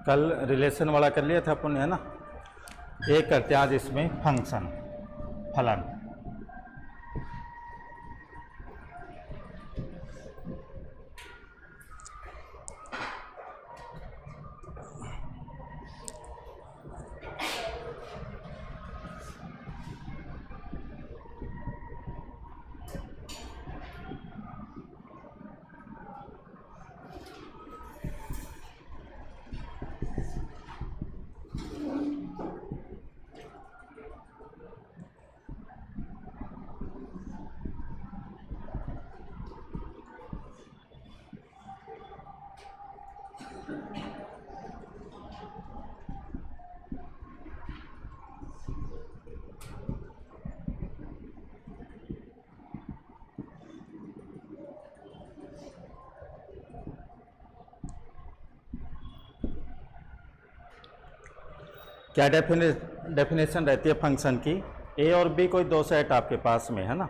कल रिलेशन वाला कर लिया था अपन, है ना। एक करते हैं आज इसमें फंक्शन, फलन। क्या डेफिनेशन रहती है फंक्शन की? ए और बी कोई दो सेट आपके पास में है ना।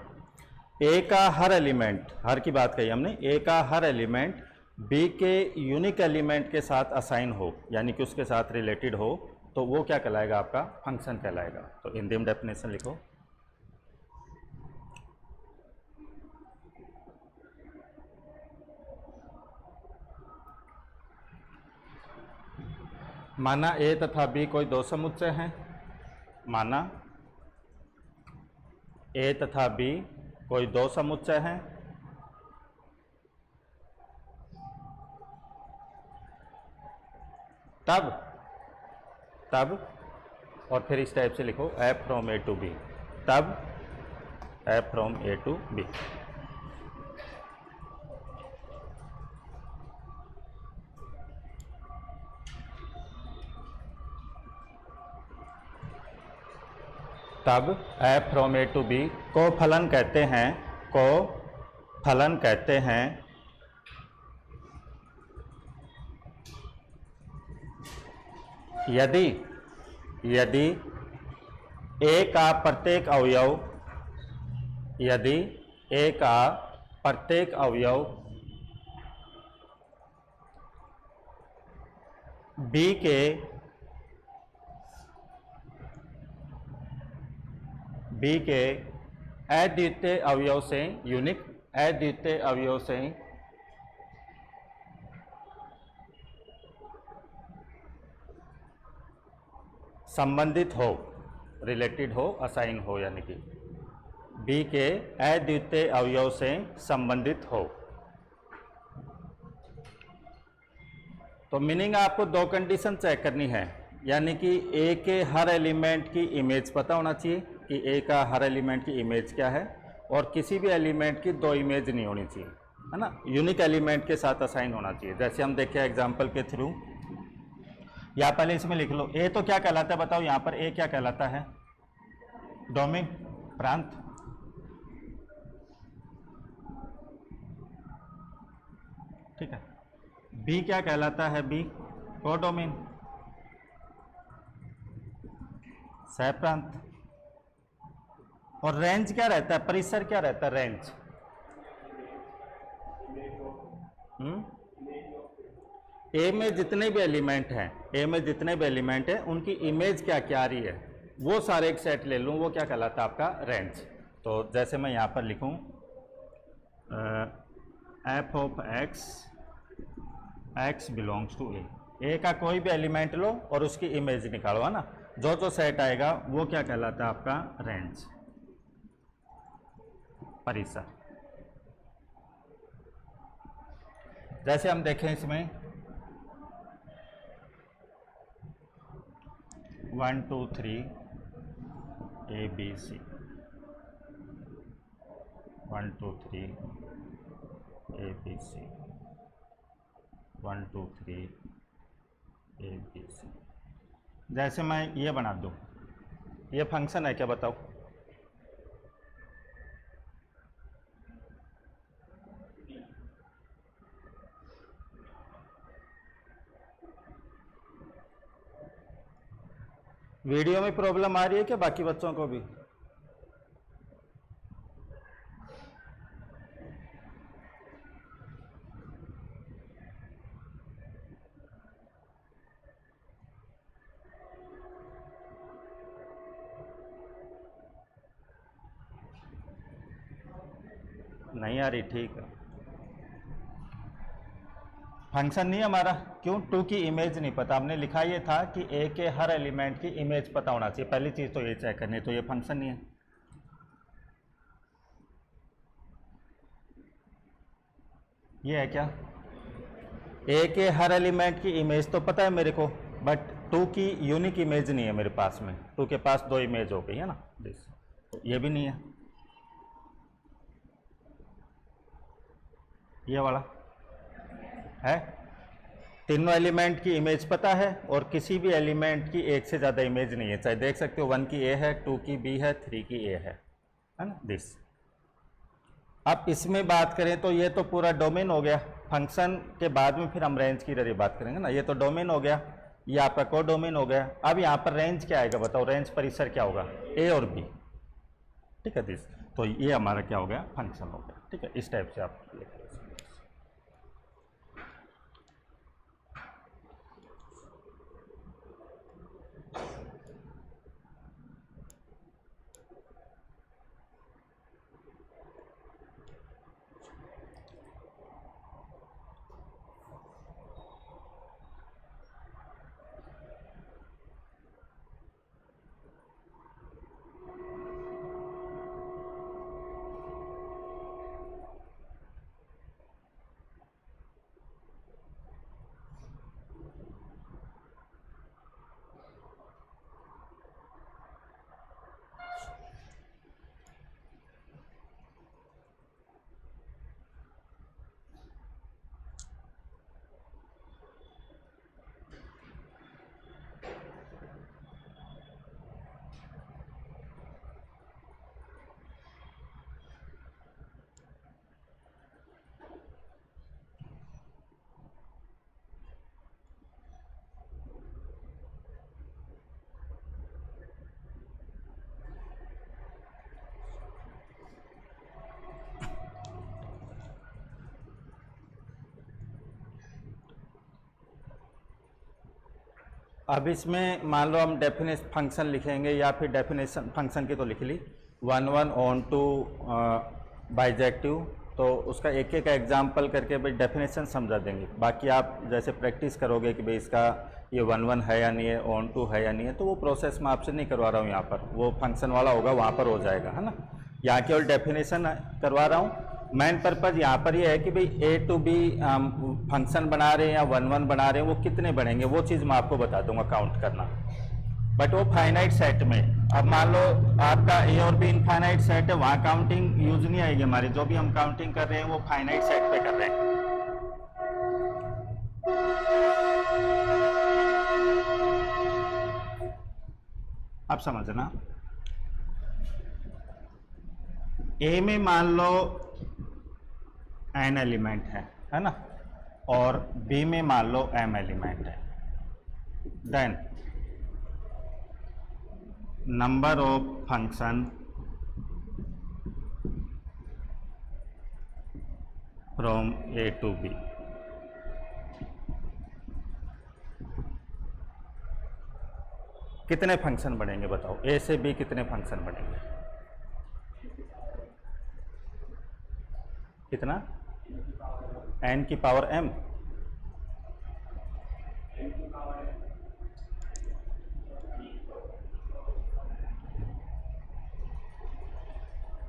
ए का हर एलिमेंट, हर की बात कही हमने, ए का हर एलिमेंट बी के यूनिक एलिमेंट के साथ असाइन हो, यानी कि उसके साथ रिलेटेड हो, तो वो क्या कहलाएगा? आपका फंक्शन कहलाएगा। तो हिंदी में डेफिनेशन लिखो। माना ए तथा बी कोई दो समुच्चय हैं, माना ए तथा बी कोई दो समुच्चय हैं, तब और फिर इस टाइप से लिखो F from A to B, तब F from A to B. तब F from A to B को फलन कहते हैं, को फलन कहते हैं यदि ए का प्रत्येक अवयव, यदि ए का प्रत्येक अवयव बी के अद्वितीय अवयव से, यूनिक अद्वितीय अवयव से संबंधित हो, रिलेटेड हो, असाइन हो, यानी कि बी के अद्वितीय अवयव से संबंधित हो। तो मीनिंग आपको दो कंडीशन चेक करनी है, यानी कि ए के हर एलिमेंट की इमेज पता होना चाहिए कि ए का हर एलिमेंट की इमेज क्या है, और किसी भी एलिमेंट की दो इमेज नहीं होनी चाहिए, है ना। यूनिक एलिमेंट के साथ असाइन होना चाहिए। जैसे हम देखें एग्जांपल के थ्रू, या पहले इसमें लिख लो ए तो क्या कहलाता है, बताओ यहाँ पर ए क्या कहलाता है? डोमेन, प्रांत। ठीक है। बी क्या कहलाता है? बी कोडोमेन, सह प्रांत। और रेंज क्या रहता है? परिसर क्या रहता है? रेंज। ए में जितने भी एलिमेंट हैं, ए में जितने भी एलिमेंट हैं, उनकी इमेज क्या क्या आ रही है, वो सारे एक सेट ले लूँ, वो क्या कहलाता है? आपका रेंज। तो जैसे मैं यहाँ पर लिखूँ F of X belongs to A का कोई भी एलिमेंट लो और उसकी इमेज निकालो, है ना। जो जो सेट आएगा वो क्या कहलाता है? आपका रेंज, परिसर। जैसे हम देखें इसमें 1 2 3 A B C, 1 2 3 A B C, 1 2 3 A B C. जैसे मैं ये बना दूँ, ये फंक्शन है क्या? बताओ। वीडियो में प्रॉब्लम आ रही है क्या बाकी बच्चों को भी? नहीं आ रही, ठीक है। फंक्शन नहीं हमारा, क्यों? टू की इमेज नहीं पता। हमने लिखा ये था कि ए के हर एलिमेंट की इमेज पता होना चाहिए, पहली चीज़ तो ये चेक करनी, तो ये फंक्शन नहीं है। ये है क्या? ए के हर एलिमेंट की इमेज तो पता है मेरे को, बट टू की यूनिक इमेज नहीं है मेरे पास में। टू के पास दो इमेज हो गई है ना, दिस, तो ये भी नहीं है। ये वाला है, तीनों एलिमेंट की इमेज पता है और किसी भी एलिमेंट की एक से ज़्यादा इमेज नहीं है। चाहे देख सकते हो 1 की ए है, 2 की बी है, 3 की ए है ना, दिस। अब इसमें बात करें तो ये तो पूरा डोमेन हो गया। फंक्शन के बाद में फिर हम रेंज की जरिए बात करेंगे ना। ये तो डोमेन हो गया, ये आपका को डोमेन हो गया। अब यहाँ पर रेंज क्या आएगा बताओ? रेंज परिसर क्या होगा? ए और बी, ठीक है दिस। तो ये हमारा क्या हो गया? फंक्शन हो गया, ठीक है। इस टाइप से आप लिख लो। अब इसमें मान लो हम डेफिनेशन फंक्शन लिखेंगे, या फिर डेफिनेशन फंक्शन की तो लिख ली, 1 1 ऑन टू बाइजेक्टिव, तो उसका एक एक एग्जाम्पल करके भाई डेफिनेशन समझा देंगे। बाकी आप जैसे प्रैक्टिस करोगे कि भाई इसका ये 1 1 है या नहीं है, ऑन टू है या नहीं है, तो वो प्रोसेस मैं आपसे नहीं करवा रहा हूँ यहाँ पर, वो फंक्शन वाला होगा, वहाँ पर हो जाएगा, है ना। यहाँ केवल डेफिनेशन करवा रहा हूँ। मेन पर्पज़ यहाँ पर ये है कि भाई ए टू बी फंक्शन बना रहे हैं या 1 1 बना रहे हैं, वो कितने बनेंगे वो चीज़ मैं आपको बता दूंगा काउंट करना, बट वो फाइनाइट सेट में। अब मान लो आपका ए और बी इनफाइनाइट सेट है, वहाँ काउंटिंग यूज नहीं आएगी हमारी। जो भी हम काउंटिंग कर रहे हैं वो फाइनाइट सेट पे कर रहे हैं। अब समझना, ए में मान लो n एलिमेंट है ना, और बी में मान लो m एलिमेंट है। Then number of function from A to B. कितने फंक्शन बनेंगे बताओ? ए से बी कितने फंक्शन बनेंगे? कितना? n की पावर m।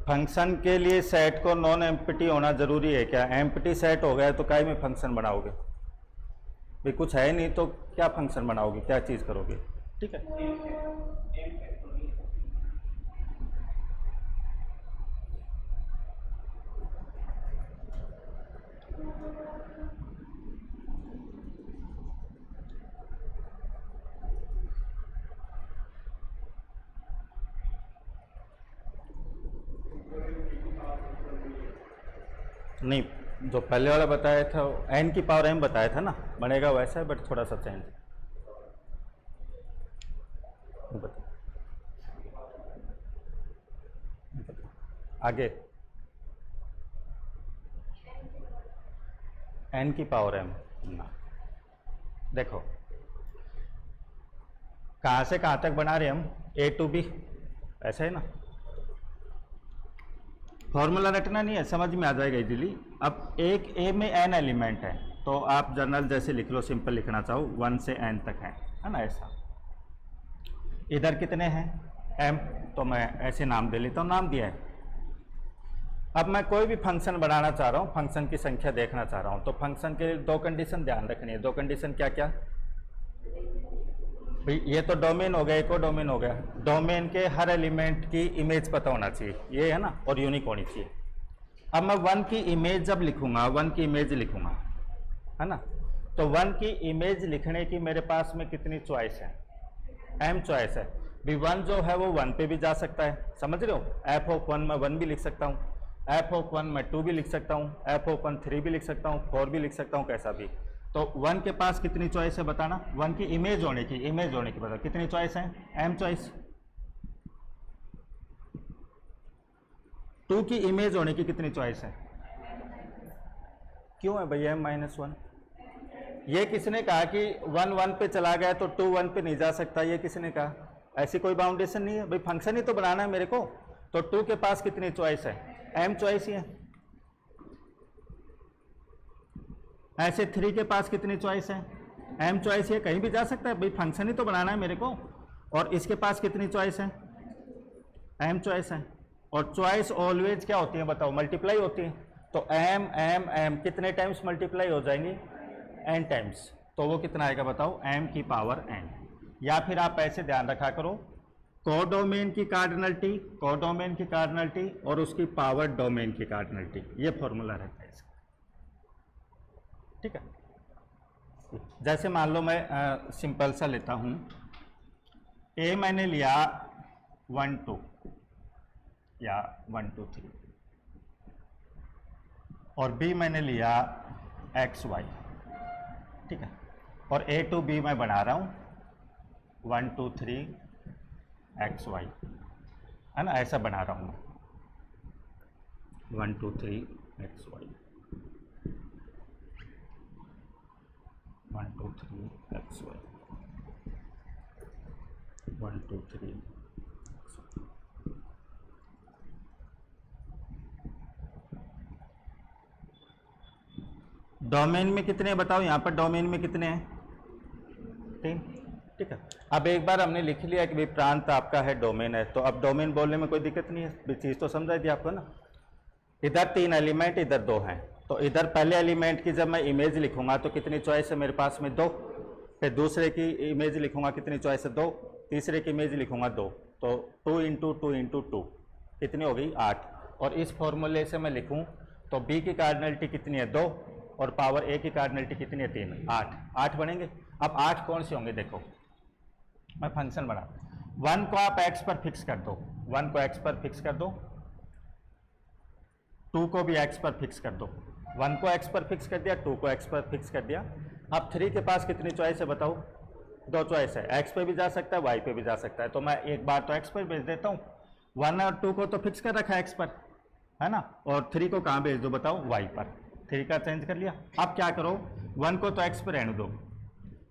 फंक्शन के लिए सेट को नॉन एम्प्टी होना जरूरी है क्या? एम्प्टी सेट हो गया तो काय में फंक्शन बनाओगे भाई? कुछ है नहीं तो क्या फंक्शन बनाओगे, क्या चीज़ करोगे? ठीक है, नहीं, जो पहले वाला बताया था n की पावर m बताया था ना, बनेगा वैसा है, बट थोड़ा सा चेंज। आगे n की पावर m ना, देखो कहाँ से कहाँ तक बना रहे हम? a टू b, ऐसा है ना। फॉर्मूला रटना नहीं है, समझ में आ जाएगा इजीली। अब एक ए में n एलिमेंट है, तो आप जनरल जैसे लिख लो, सिंपल लिखना चाहो 1 से n तक है ना, ऐसा। इधर कितने हैं m, तो मैं ऐसे नाम दे लेता हूँ, नाम दिया है। अब मैं कोई भी फंक्शन बनाना चाह रहा हूँ, फंक्शन की संख्या देखना चाह रहा हूँ, तो फंक्शन के दो कंडीशन ध्यान रखनी है। दो कंडीशन क्या क्या भाई, ये तो डोमेन हो गया, एक और डोमेन हो गया। डोमेन के हर एलिमेंट की इमेज पता होना चाहिए, ये है ना, और यूनिक होनी चाहिए। अब मैं 1 की इमेज जब लिखूंगा, 1 की इमेज लिखूंगा, है ना, तो 1 की इमेज लिखने की मेरे पास में कितनी चॉइस है, m चॉइस है। भी 1 जो है वो 1 पे भी जा सकता है, समझ रहे हो। f ऑफ 1 मैं 1 भी लिख सकता हूँ, f ऑफ 1 मैं 2 भी लिख सकता हूँ, f ऑफ 1 3 भी लिख सकता हूँ, 4 भी लिख सकता हूँ, कैसा भी। तो 1 के पास कितनी चॉइस है बताना, 1 की इमेज होने की, बताओ कितनी चॉइस है, m चॉइस। 2 की इमेज होने की कितनी चॉइस है, क्यों है भैया m-1। ये किसने कहा कि 1 1 पे चला गया तो 2 1 पे नहीं जा सकता, ये किसने कहा, ऐसी कोई बाउंडेशन नहीं है भाई, फंक्शन ही तो बनाना है मेरे को। तो 2 के पास कितनी चॉइस है, m चॉइस ही है। ऐसे 3 के पास कितनी चॉइस है, m चॉइस है, कहीं भी जा सकता है भाई, फंक्शन ही तो बनाना है मेरे को। और इसके पास कितनी चॉइस है, m चॉइस है। और चॉइस ऑलवेज क्या होती है बताओ, मल्टीप्लाई होती है। तो m कितने टाइम्स मल्टीप्लाई हो जाएंगी, n टाइम्स। तो वो कितना आएगा बताओ, m की पावर n। या फिर आप ऐसे ध्यान रखा करो, कोडोमेन की कार्डिनलिटी और उसकी पावर डोमेन की कार्डिनलिटी, ये फॉर्मूला रहता है इसका, ठीक है। जैसे मान लो मैं सिंपल सा लेता हूँ, a मैंने लिया 1 2 या 1 2 3, और b मैंने लिया x y, ठीक है। और a to b मैं बना रहा हूँ 1 2 3 x y, है ना, ऐसा बना रहा हूँ मैं 1 2 3 x y, 1 2 3 x y, 1 2 3 domain में कितने बताओ, यहाँ पर डोमेन में कितने हैं, 3, ठीक है। अब एक बार हमने लिख लिया कि भाई प्रांत आपका है, डोमेन है, तो अब डोमेन बोलने में कोई दिक्कत नहीं है, चीज़ तो समझा दी आपको ना। इधर 3 एलिमेंट, इधर 2 हैं, तो इधर पहले एलिमेंट की जब मैं इमेज लिखूंगा तो कितनी चॉइस है मेरे पास में, 2। फिर दूसरे की इमेज लिखूंगा, कितनी चॉइस है, 2। तीसरे की इमेज लिखूंगा 2, तो 2 × 2 × 2 कितनी हो गई, 8। और इस फॉर्मूले से मैं लिखूं तो b की कार्डिनलिटी कितनी है, 2, और पावर a की कार्डिनलिटी कितनी है, 3, 8 बनेंगे। अब 8 कौन से होंगे, देखो मैं फंक्शन बना, 1 को आप x पर फिक्स कर दो, 1 को x पर फिक्स कर दो, 2 को भी x पर फिक्स कर दो। 1 को x पर फिक्स कर दिया, 2 को x पर फिक्स कर दिया। अब 3 के पास कितनी चॉइस है बताओ, 2 चॉइस है, x पे भी जा सकता है, y पे भी जा सकता है। तो मैं एक बार तो x पर भेज देता हूँ, 1 और 2 को तो फिक्स कर रखा है x पर, है ना, और 3 को कहाँ भेज दो बताओ, y पर। 3 का चेंज कर लिया। अब क्या करो, 1 को तो x पर रहने दो,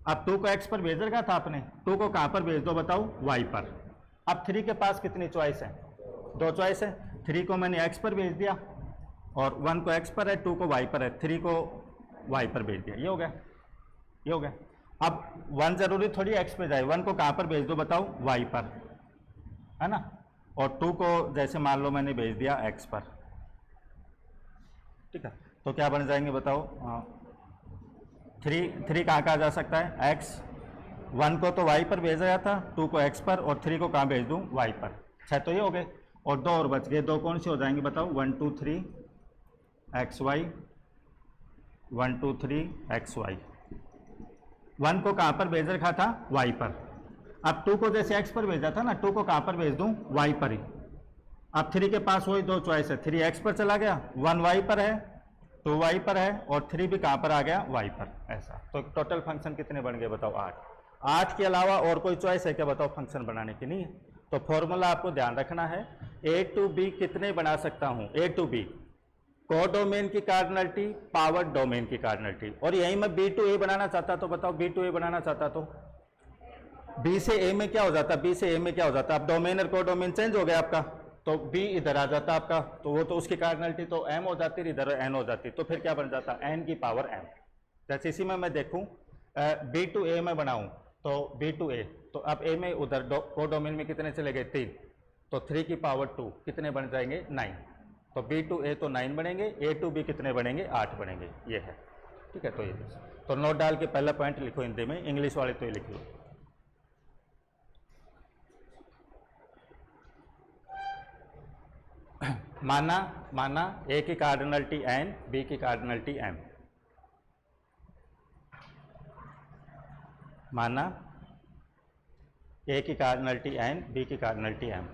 अब 2 को x पर भेज रखा था आपने, 2 को कहाँ पर भेज दो बताओ, y पर। अब 3 के पास कितनी चॉइस है, 2 चॉइस है। 3 को मैंने x पर भेज दिया, और 1 को x पर है, 2 को y पर है, 3 को y पर भेज दिया, ये हो गया, ये हो गया। अब 1 जरूरी थोड़ी x पे जाए, 1 को कहाँ पर भेज दो बताओ, y पर, है ना, और 2 को जैसे मान लो मैंने भेज दिया x पर, ठीक है। तो क्या बन जाएंगे बताओ, 3 कहाँ जा सकता है, x। 1 को तो y पर भेजा गया था, 2 को x पर, और 3 को कहाँ भेज दूँ, y पर। 6 तो ये हो गए, और 2 और बच गए। 2 कौन से हो जाएंगे बताओ, 1 2 3 xy, 1 2 3 xy। 1 को कहाँ पर भेज रखा था, y पर। अब 2 को जैसे x पर भेजा था ना, 2 को कहाँ पर भेज दूँ, y पर ही। अब 3 के पास वही 2 चॉइस है, 3 x पर चला गया, 1 y पर है, 2 y पर है, और 3 भी कहाँ पर आ गया, y पर, ऐसा। तो टोटल फंक्शन कितने बन गए बताओ, 8। 8 के अलावा और कोई चॉइस है क्या बताओ फंक्शन बनाने की, नहीं है। तो फॉर्मूला आपको ध्यान रखना है, a to b कितने बना सकता हूँ, a to b कोडोमेन की कार्डिनलिटी, पावर डोमेन की कार्डिनलिटी। और यही मैं b to a बनाना चाहता तो बताओ, b to a बनाना चाहता तो b से a में क्या हो जाता, b से a में क्या हो जाता, अब डोमेन और कोडोमेन चेंज हो गया आपका, तो बी इधर आ जाता आपका, तो वो तो उसकी कार्डिनलिटी तो एम हो जाती, इधर एन हो जाती, तो फिर क्या बन जाता एन की पावर एम। जैसे इसी में मैं देखूं बी टू ए में बनाऊं, तो बी टू ए, तो अब ए में उधर को डोमेन में कितने चले गए 3, तो 3 की पावर 2 कितने बन जाएंगे 9, तो बी टू ए तो 9 बनेंगे, ए टू बी कितने बनेंगे 8 बनेंगे, ये है। ठीक है, तो ये तो नोट डाल के पहला पॉइंट लिखो हिंदी में, इंग्लिश वाले तो ये लिख लो। माना ए की कार्डिनलिटी एन, बी की कार्डिनलिटी एम। माना ए की कार्डिनलिटी एन, बी की कार्डिनलिटी एम।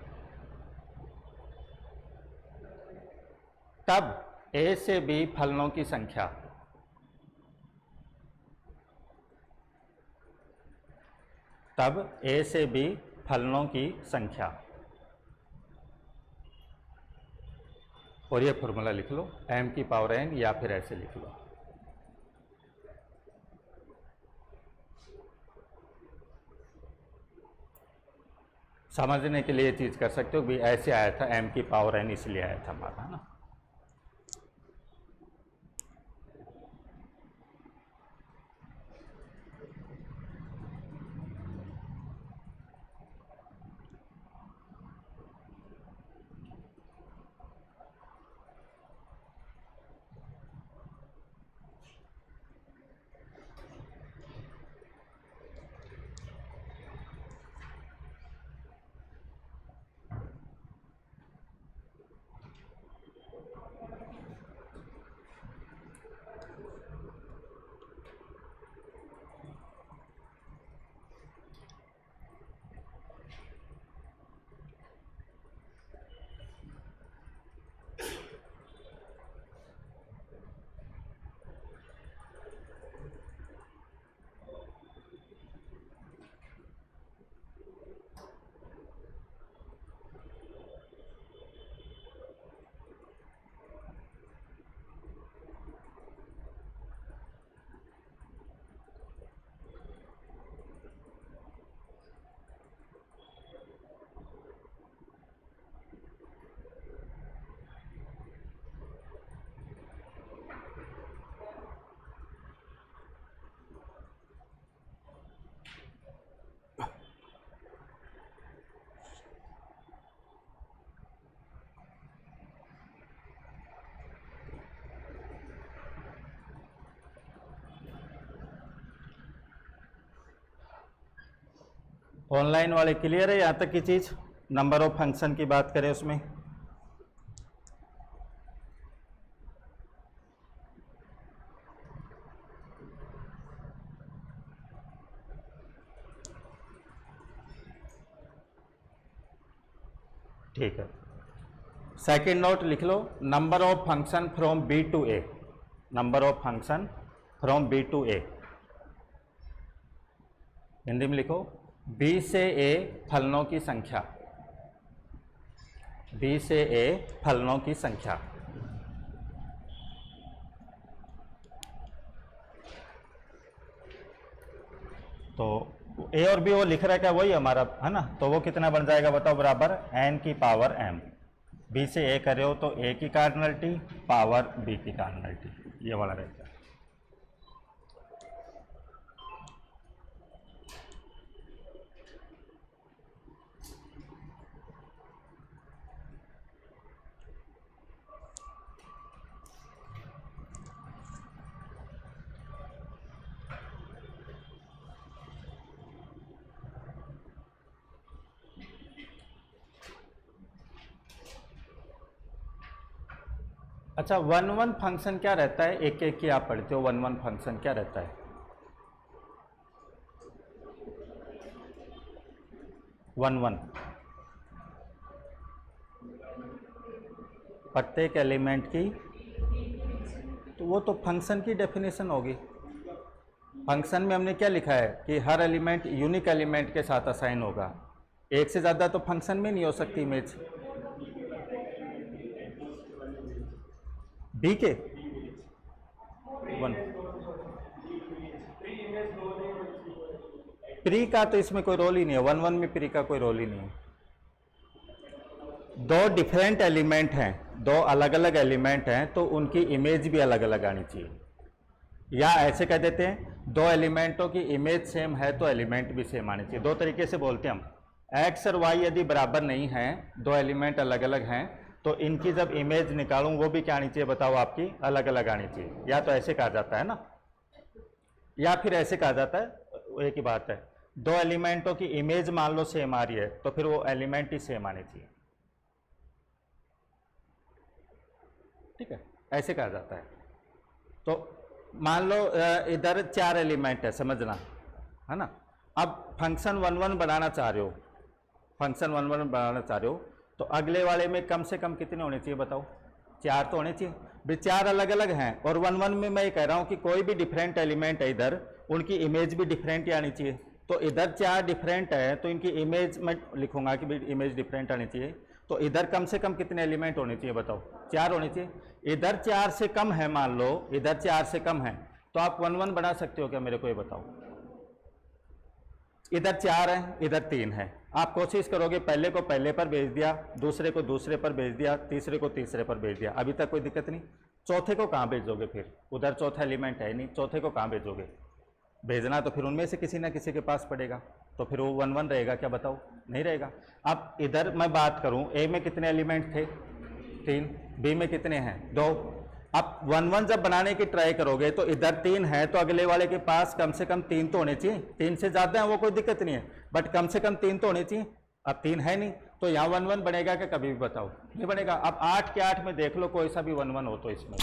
तब ए से बी फलनों की संख्या, तब ए से बी फलनों की संख्या, और ये फॉर्मूला लिख लो m की पावर n, या फिर ऐसे लिख लो। समझने के लिए ये चीज कर सकते हो भी ऐसे आया था m की पावर n, इसलिए आया था हमारा, है ना। ऑनलाइन वाले क्लियर है यहाँ तक की चीज? नंबर ऑफ फंक्शन की बात करें उसमें, ठीक है। सेकंड नोट लिख लो, number of function from B to A, number of function from B to A, Hindi में लिखो बी से ए फलनों की संख्या, बी से ए फलनों की संख्या। तो ए और बी वो लिख रहा है क्या, वही हमारा है ना, तो वो कितना बन जाएगा बताओ, बराबर एन की पावर एम। बी से ए कर रहे हो तो ए की कार्डिनलिटी पावर बी की कार्डिनलिटी, ये वाला रहता है। अच्छा, वन वन फंक्शन क्या रहता है, एक एक की आप पढ़ते हो, वन वन फंक्शन क्या रहता है? वन वन प्रत्येक एलिमेंट की, तो वो तो फंक्शन की डेफिनेशन होगी। फंक्शन में हमने क्या लिखा है कि हर एलिमेंट यूनिक एलिमेंट के साथ असाइन होगा, एक से ज़्यादा तो फंक्शन में नहीं हो सकती इमेज। बी के वन, प्री का तो इसमें कोई रोल ही नहीं है, वन वन में प्री का कोई रोल ही नहीं है। दो डिफरेंट एलिमेंट हैं, दो अलग अलग एलिमेंट हैं, तो उनकी इमेज भी अलग अलग आनी चाहिए। या ऐसे कह देते हैं दो एलिमेंटों की इमेज सेम है तो एलिमेंट भी सेम आनी चाहिए। दो तरीके से बोलते हैं हम। एक्स और वाई यदि बराबर नहीं हैं, दो एलिमेंट अलग अलग हैं, तो इनकी जब इमेज निकालूं वो भी क्या आनी चाहिए बताओ, आपकी अलग अलग आनी चाहिए। या तो ऐसे कहा जाता है ना, या फिर ऐसे कहा जाता है, एक ही बात है, दो एलिमेंटों की इमेज मान लो सेम आ रही है तो फिर वो एलिमेंट ही सेम आनी चाहिए। ठीक है, ऐसे कहा जाता है। तो मान लो इधर 4 एलिमेंट है, समझना है ना। अब फंक्शन 1 1 बनाना चाह रहे हो, फंक्शन 1 1 बनाना चाह रहे हो, तो अगले वाले में कम से कम कितने होने चाहिए बताओ, 4 तो होने चाहिए भी। 4 अलग अलग हैं और 1 1 में मैं ये कह रहा हूं कि कोई भी डिफरेंट एलिमेंट है इधर, उनकी इमेज भी डिफरेंट ही आनी चाहिए। तो इधर 4 डिफरेंट है तो इनकी इमेज मैं लिखूंगा कि इमेज डिफरेंट आनी चाहिए। तो इधर कम से कम कितने एलिमेंट होने चाहिए बताओ, 4 होने चाहिए। इधर 4 से कम है, मान लो इधर 4 से कम है, तो आप 1 1 बना सकते हो क्या, मेरे को ये बताओ। इधर 4 है, इधर 3 है, आप कोशिश करोगे पहले को पहले पर भेज दिया, दूसरे को दूसरे पर भेज दिया, तीसरे को तीसरे पर भेज दिया, अभी तक कोई दिक्कत नहीं। चौथे को कहाँ भेजोगे फिर, उधर चौथा एलिमेंट है नहीं, चौथे को कहाँ भेजोगे। भेजना तो फिर उनमें से किसी ना किसी के पास पड़ेगा, तो फिर वो 1 1 रहेगा क्या बताओ, नहीं रहेगा। अब इधर मैं बात करूं, ए में कितने एलिमेंट थे, 3, बी में कितने हैं, 2। अब 1 1 जब बनाने की ट्राई करोगे तो इधर 3 है तो अगले वाले के पास कम से कम 3 तो होने चाहिए। 3 से ज्यादा है वो कोई दिक्कत नहीं है, बट कम से कम 3 तो होने चाहिए। अब 3 है नहीं तो यहाँ 1 1 बनेगा क्या, कभी भी बताओ नहीं बनेगा। अब 8 के 8 में देख लो कोई सा भी 1 1 हो तो इसमें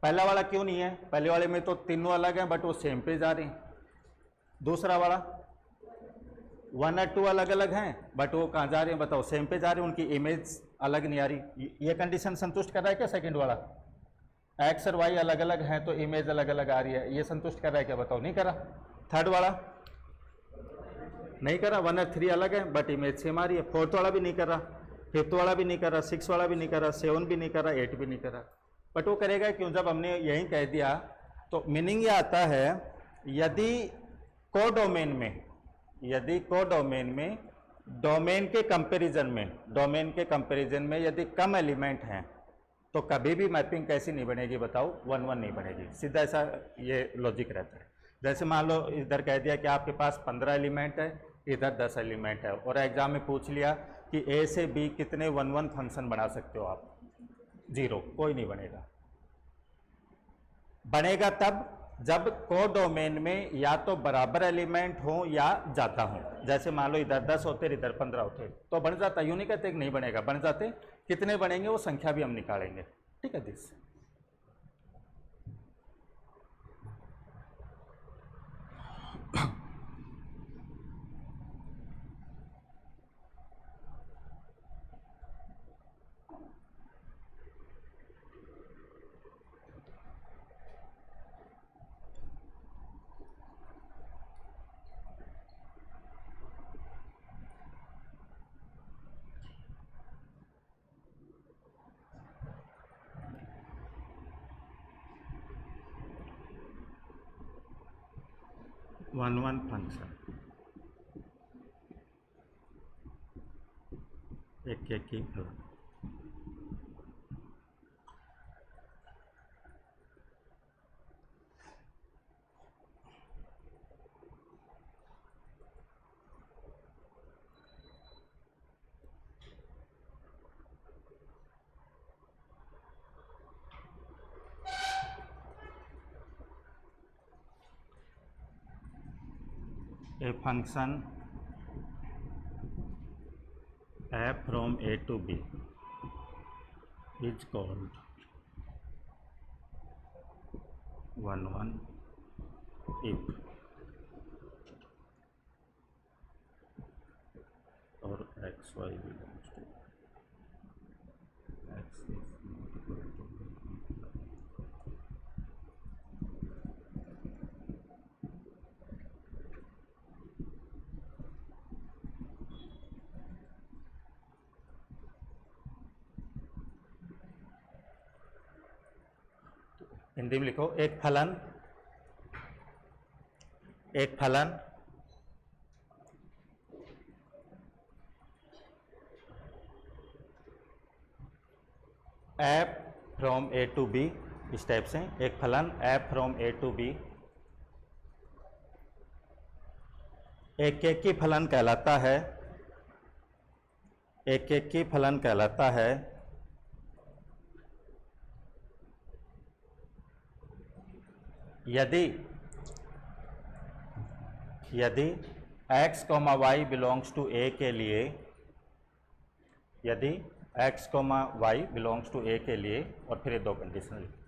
पहला वाला क्यों नहीं है, पहले वाले में तो तीनों अलग हैं बट वो सेम पे जा रहे हैं। दूसरा वाला 1 और 2 अलग अलग हैं बट वो कहाँ जा रहे हैं बताओ, सेम पे जा रहे हैं, उनकी इमेज अलग नहीं आ रही। ये कंडीशन संतुष्ट कर रहा है क्या सेकंड वाला, एक्स और वाई अलग अलग हैं तो इमेज अलग अलग आ रही है, ये संतुष्ट कर रहा है क्या बताओ, नहीं कर रहा। थर्ड वाला नहीं कर रहा, 1 और 3 अलग है बट इमेज सेम आ रही है। फोर्थ वाला भी नहीं कर रहा, फिफ्थ वाला भी नहीं कर रहा, 6 वाला भी नहीं कर रहा, 7 भी नहीं कर रहा, 8 भी नहीं कर रहा। बट वो करेगा क्यों, जब हमने यही कह दिया तो मीनिंग ये आता है, यदि कोडोमेन में, यदि कोडोमेन में डोमेन के कंपैरिजन में यदि कम एलिमेंट हैं तो कभी भी मैपिंग कैसी नहीं बनेगी बताओ, 1 1 नहीं बनेगी। सीधा ऐसा ये लॉजिक रहता है। जैसे मान लो इधर कह दिया कि आपके पास 15 एलिमेंट है, इधर 10 एलिमेंट है, और एग्जाम में पूछ लिया कि ए से बी कितने 1 1 फंक्शन बना सकते हो आप, 0, कोई नहीं बनेगा। बनेगा तब जब कोडोमेन में या तो बराबर एलिमेंट हो या ज्यादा हो। जैसे मान लो इधर 10 होते इधर 15 होते तो बन जाता, यूं नहीं कहते कि नहीं बनेगा, बन जाते। कितने बनेंगे वो संख्या भी हम निकालेंगे, ठीक है दिस। वन वन फंक्शन एक एक की फलन। A function f from a to b is called 1 1 if or x y belongs to x is not equal to Hindi में लिखो, एक फलन f f from A to B, इस टाइप से एक फलन f from A to B एक एक की फलन कहलाता है, एक एक की फलन कहलाता है यदि x, y बिलोंग्स टू ए के लिए, यदि x, y बिलोंग्स टू ए के लिए, और फिर ये दो कंडीशन लिखो।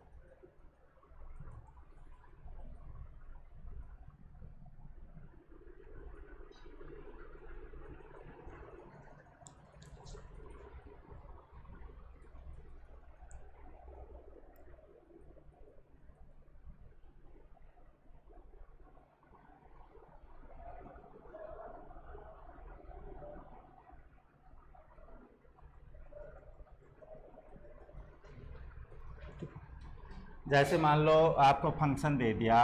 जैसे मान लो आपको फंक्शन दे दिया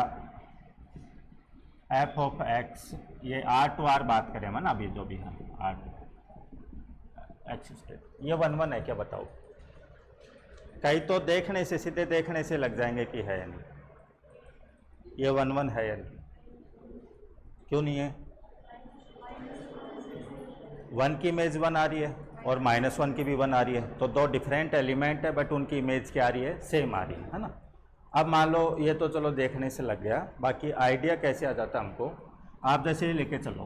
एफ ऑफ एक्स, ये आर टू आर बात करें हम ना अभी जो भी है आर एक्स स्क्वायर, ये 1 1 है क्या बताओ? कई तो देखने से, सीधे देखने से लग जाएंगे कि है या नहीं, ये 1 1 है या नहीं? क्यों नहीं है? 1 की इमेज 1 आ रही है और -1 की भी 1 आ रही है, तो दो डिफरेंट एलिमेंट है बट उनकी इमेज क्या आ रही है? सेम आ रही है ना। अब मान लो ये तो चलो देखने से लग गया, बाकी आइडिया कैसे आ जाता हमको, आप जैसे ही लेके चलो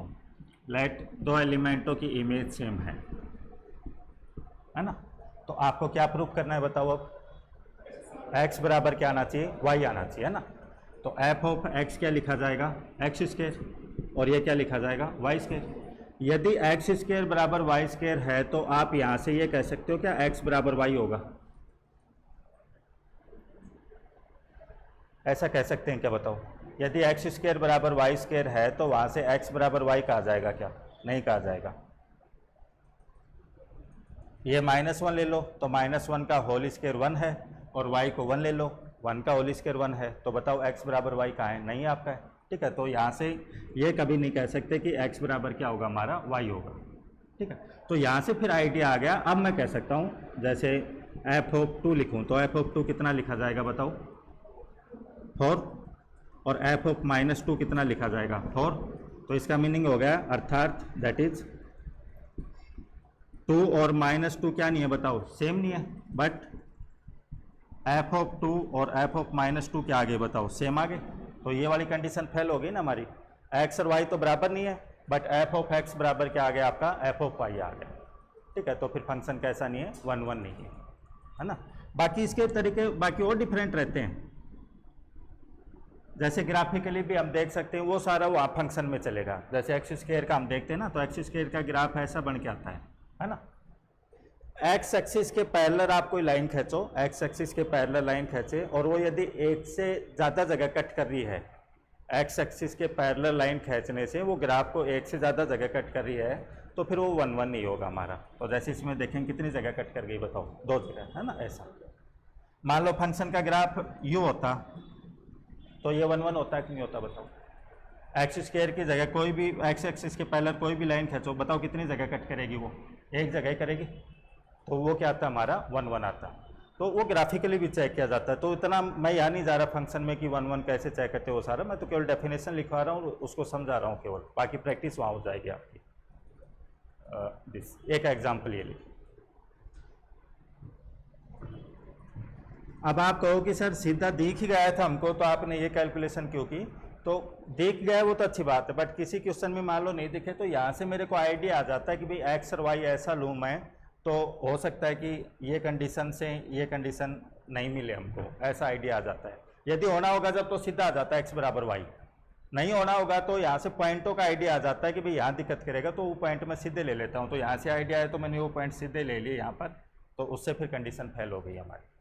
लेट दो एलिमेंटों की इमेज सेम है ना, तो आपको क्या प्रूफ करना है बताओ? अब x बराबर क्या आना चाहिए? y आना चाहिए, है ना। तो एफ ऑफ x क्या लिखा जाएगा? एक्स स्क्वायर, और ये क्या लिखा जाएगा? Y square. यदि एक्स स्क्वायर बराबर वाई स्क्वायर है तो आप यहाँ से ये कह सकते हो क्या x बराबर वाई होगा? ऐसा कह सकते हैं क्या बताओ? यदि एक्स स्क्वायर बराबर वाई स्क्वायर है तो वहाँ से x बराबर वाई कहा जाएगा क्या? नहीं कहा जाएगा। ये -1 ले लो तो -1 का होल स्क्वायर 1 है, और y को 1 ले लो, 1 का होल स्क्वायर 1 है, तो बताओ x बराबर y कहाँ है? नहीं आपका है, ठीक है। तो यहाँ से ये कभी नहीं कह सकते कि x बराबर क्या होगा हमारा? y होगा, ठीक है। तो यहाँ से फिर आइडिया आ गया। अब मैं कह सकता हूँ जैसे एफ ऑफ 2 लिखूँ तो एफ ऑफ 2 कितना लिखा जाएगा बताओ? 4, और एफ ऑफ -2 कितना लिखा जाएगा? 4। तो इसका मीनिंग हो गया, अर्थात दैट इज 2 और -2 क्या नहीं है बताओ? सेम नहीं है, बट एफ ऑफ 2 और एफ ऑफ -2 क्या आगे बताओ? सेम आगे। तो ये वाली कंडीशन फेल हो गई ना हमारी। एक्स और वाई तो बराबर नहीं है, बट एफ ऑफ एक्स बराबर क्या आ गया आपका? एफ ऑफ वाई आ गया, ठीक है। तो फिर फंक्शन कैसा नहीं है? 1 1 नहीं है ना। बाकी इसके तरीके बाकी और डिफरेंट रहते हैं, जैसे ग्राफिकली भी हम देख सकते हैं, वो सारा वहाँ फंक्शन में चलेगा। जैसे एक्स स्क्वायर का हम देखते हैं ना, तो एक्स स्क्वायर का ग्राफ ऐसा बन के आता है ना। एक्स एक्सिस के पैरेलल आप कोई लाइन खींचो, एक्स एक्सिस के पैरेलल लाइन खींचे, और वो यदि एक से ज़्यादा जगह कट कर रही है, एक्स एक्सिस के पैरेलल लाइन खींचने से वो ग्राफ को एक से ज़्यादा जगह कट कर रही है, तो फिर वो 1 1 नहीं होगा हमारा। तो जैसे इसमें देखें कितनी जगह कट कर गई बताओ? 2 जगह, है ना। ऐसा मान लो फंक्शन का ग्राफ यू होता तो ये 1 1 होता कि नहीं होता बताओ? एक्स स्क्वायर की जगह कोई भी एक्स एक्सिस के पैरेलल कोई भी लाइन खींचो, बताओ कितनी जगह कट करेगी? वो एक जगह करेगी, तो वो क्या आता हमारा? 1 1 आता। तो वो ग्राफिकली भी चेक किया जाता है। तो इतना मैं यहाँ नहीं जा रहा फंक्शन में कि 1 1 कैसे चेक करते हो सारा, मैं तो केवल डेफिनेशन लिखवा रहा हूँ, उसको समझा रहा हूँ केवल, बाकी प्रैक्टिस वहाँ हो जाएगी आपकी। एक एग्जाम्पल ये लिखिए। अब आप कहो कि सर सीधा दिख ही गया था हमको, तो आपने ये कैलकुलेशन क्यों की? तो दिख गया वो तो अच्छी बात है, बट किसी क्वेश्चन में मान लो नहीं दिखे, तो यहाँ से मेरे को आइडिया आ जाता है कि भाई एक्स और वाई ऐसा लूँ मैं, तो हो सकता है कि ये कंडीशन से ये कंडीशन नहीं मिले हमको, ऐसा आइडिया आ जाता है। यदि होना होगा जब तो सीधा आ जाता है एक्स बराबर वाई, नहीं होना होगा तो यहाँ से पॉइंटों का आइडिया आ जाता है कि भाई यहाँ दिक्कत करेगा, तो वो पॉइंट मैं सीधे ले लेता हूँ। तो यहाँ से आइडिया है तो मैंने वो पॉइंट सीधे ले लिए यहाँ पर, तो उससे फिर कंडीशन फेल हो गई हमारी।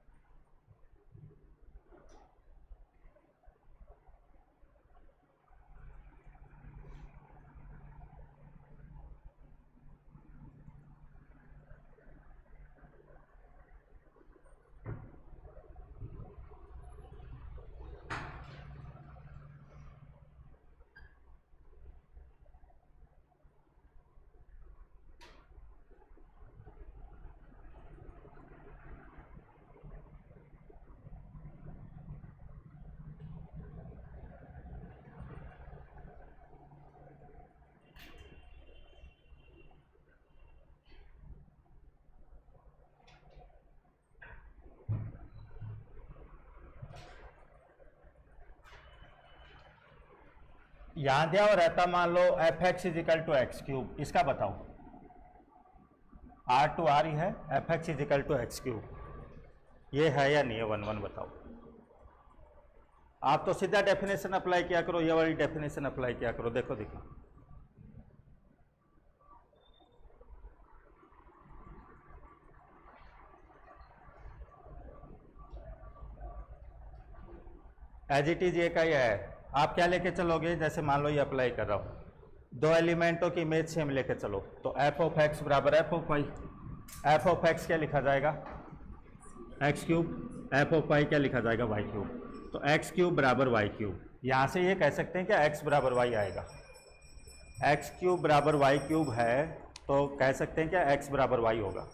यहां दिया हुआ रहता मान लो F X is equal to X cube, इसका बताओ आर टू आर ही है, F X is equal to X cube, ये है या नहीं है 1 1 बताओ। आप तो सीधा डेफिनेशन अप्लाई किया करो, ये वाली डेफिनेशन अप्लाई किया करो, देखो देखो एज इट इज ये का ही है। आप क्या लेके चलोगे, जैसे मान लो ये अप्लाई कर रहा हूं, दो एलिमेंटों की इमेज सेम लेके चलो, तो एफ ऑफ एक्स बराबर f of y, f of x क्या लिखा जाएगा x cube, f of y क्या लिखा जाएगा वाई क्यूब, तो एक्स क्यूब बराबर वाई क्यूब। यहां से ये कह सकते हैं कि एक्स बराबर वाई आएगा, एक्स क्यूब बराबर वाई क्यूब है तो कह सकते हैं क्या एक्स बराबर वाई होगा।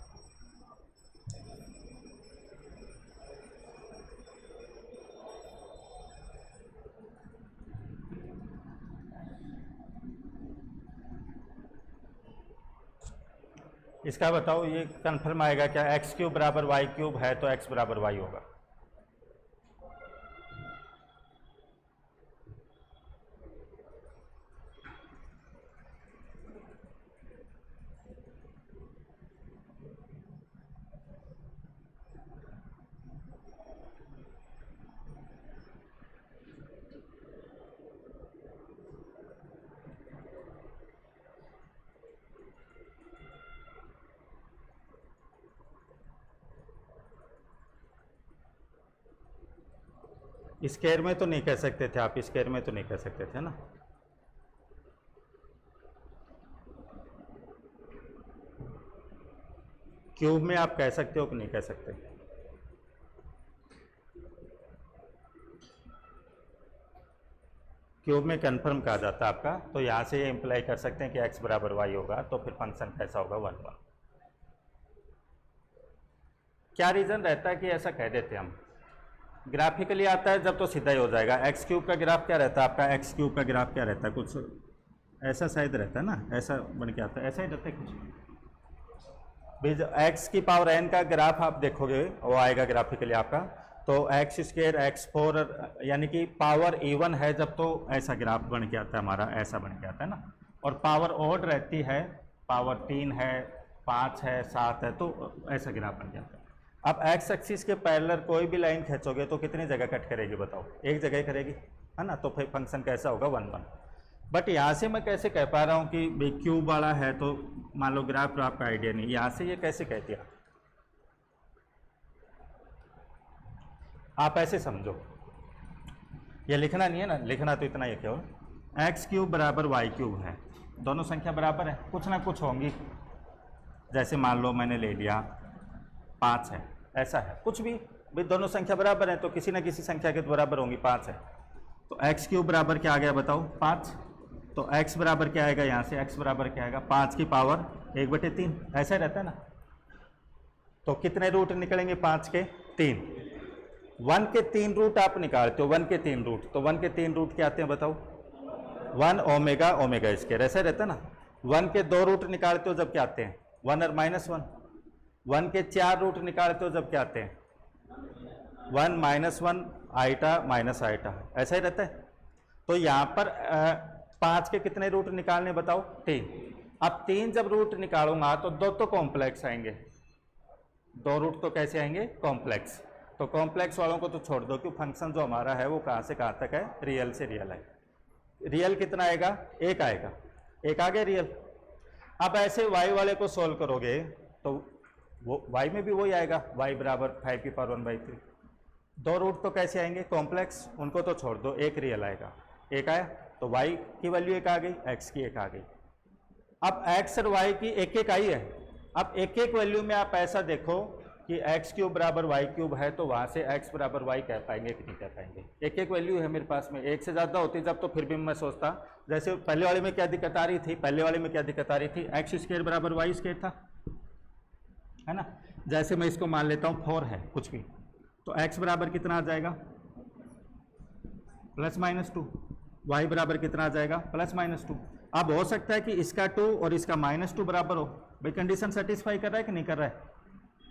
इसका बताओ ये कंफर्म आएगा क्या, एक्स क्यूब बराबर वाई क्यूब है तो एक्स बराबर वाई होगा। स्क्वायर में तो नहीं कह सकते थे आप, स्क्वायर में तो नहीं कह सकते थे ना, क्यूब में आप कह सकते हो कि नहीं कह सकते। क्यूब में कंफर्म कहा जाता है आपका, तो यहां से ये इंप्लाई कर सकते हैं कि एक्स बराबर वाई होगा, तो फिर फंक्शन कैसा होगा 1 1। क्या रीजन रहता है कि ऐसा कह देते हम, ग्राफिकली आता है जब तो सीधा ही हो जाएगा। एक्स क्यूब का ग्राफ क्या रहता है आपका, एक्स क्यूब का ग्राफ क्या रहता है, कुछ ऐसा शायद रहता है ना, ऐसा बन के आता है, ऐसा ही रहता है कुछ भी। एक्स की पावर एन का ग्राफ आप देखोगे वो आएगा ग्राफिकली आपका, तो एक्स स्क्वायर एक्स 4 यानी कि पावर इवन है जब तो ऐसा ग्राफ बन के आता है हमारा, ऐसा बन के आता है ना, और पावर ऑड रहती है, पावर 3 है 5 है 7 है, तो ऐसा ग्राफ बन जाता है। अब एक्स एक्सिस के पैरेलल कोई भी लाइन खींचोगे तो कितनी जगह कट करेगी बताओ, एक जगह ही करेगी है ना, तो फिर फंक्शन कैसा होगा 1 1। बट यहाँ से मैं कैसे कह पा रहा हूँ कि भाई क्यूब वाला है तो मान लो ग्राफ तो आपका आइडिया नहीं, यहाँ से ये कैसे कह दिया, आप ऐसे समझो, ये लिखना नहीं है ना, लिखना तो इतना ही केवल एक्स क्यूब बराबर वाई क्यूब है, दोनों संख्या बराबर है, कुछ ना कुछ होंगी, जैसे मान लो मैंने ले लिया 5 है, ऐसा है कुछ भी भाई, दोनों संख्या बराबर है तो किसी ना किसी संख्या के बराबर होंगी, 5 है, तो एक्स क्यूब बराबर क्या आ गया बताओ 5, तो एक्स बराबर क्या आएगा, यहाँ से एक्स बराबर क्या आएगा 5 की पावर 1/3, ऐसा ही रहता है ना। तो कितने रूट निकलेंगे 5 के 3, 1 के 3 रूट आप निकालते हो, 1 के 3 रूट, तो 1 के 3 रूट क्या आते हैं बताओ 1 ओमेगा ओमेगा स्क्वायर, ऐसा रहता है ना। 1 के 2 रूट निकालते हो जब क्या आते हैं 1 और -1, 1 के 4 रूट निकालते हो जब क्या आते हैं 1 -1 आइटा माइनस आइटा, ऐसा ही रहता है। तो यहाँ पर 5 के कितने रूट निकालने बताओ 3, अब 3 जब रूट निकालूंगा तो 2 तो कॉम्प्लेक्स आएंगे, 2 रूट तो कैसे आएंगे कॉम्प्लेक्स, तो कॉम्प्लेक्स वालों को तो छोड़ दो, क्योंकि फंक्शन जो हमारा है वो कहाँ से कहाँ तक है, रियल से रियल है। रियल कितना आएगा 1 आएगा, 1 आ गया रियल। अब ऐसे y वाले को सोल्व करोगे तो वो y में भी वही आएगा, y बराबर 5 की पावर 1/3, 2 रूट तो कैसे आएंगे कॉम्प्लेक्स, उनको तो छोड़ दो, 1 रियल आएगा, 1 आया तो y की वैल्यू 1 आ गई, x की 1 आ गई। अब x और y की 1 आई है, अब 1 वैल्यू में आप ऐसा देखो कि एक्स क्यूब बराबर वाई क्यूब है, तो वहाँ से एक्स बराबर वाई कह पाएंगे कि नहीं कह पाएंगे, 1 वैल्यू है मेरे पास में, 1 से ज़्यादा होती जब तो फिर भी मैं सोचता, जैसे पहले वाले में क्या दिक्कत आ रही थी, पहले वाले में क्या दिक्कत आ रही थी, एक्स स्क्वायर बराबर वाई स्क्वायर था, है ना। जैसे मैं इसको मान लेता हूँ 4 है कुछ भी, तो एक्स बराबर कितना आ जाएगा +-2, वाई बराबर कितना आ जाएगा +-2। अब हो सकता है कि इसका 2 और इसका -2 बराबर हो, भाई कंडीशन सेटिस्फाई कर रहा है कि नहीं कर रहा है,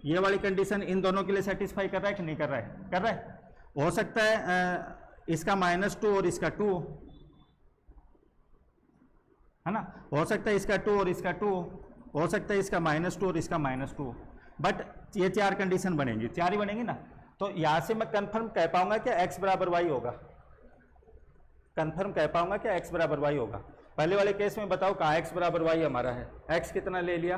ये वाली कंडीशन इन दोनों के लिए सेटिस्फाई कर रहा है कि नहीं कर रहा है, कर रहा है। हो सकता है इसका -2 और इसका 2 हो, है ना। हो सकता है इसका 2 और इसका 2, हो सकता है इसका -2 और इसका -2, बट ये 4 कंडीशन बनेंगी, 4 ही बनेंगी ना। तो यहाँ से मैं कंफर्म कह पाऊंगा कि x बराबर y होगा, कंफर्म कह पाऊंगा कि x बराबर y होगा। पहले वाले केस में बताओ कहाँ x बराबर y हमारा है, x कितना ले लिया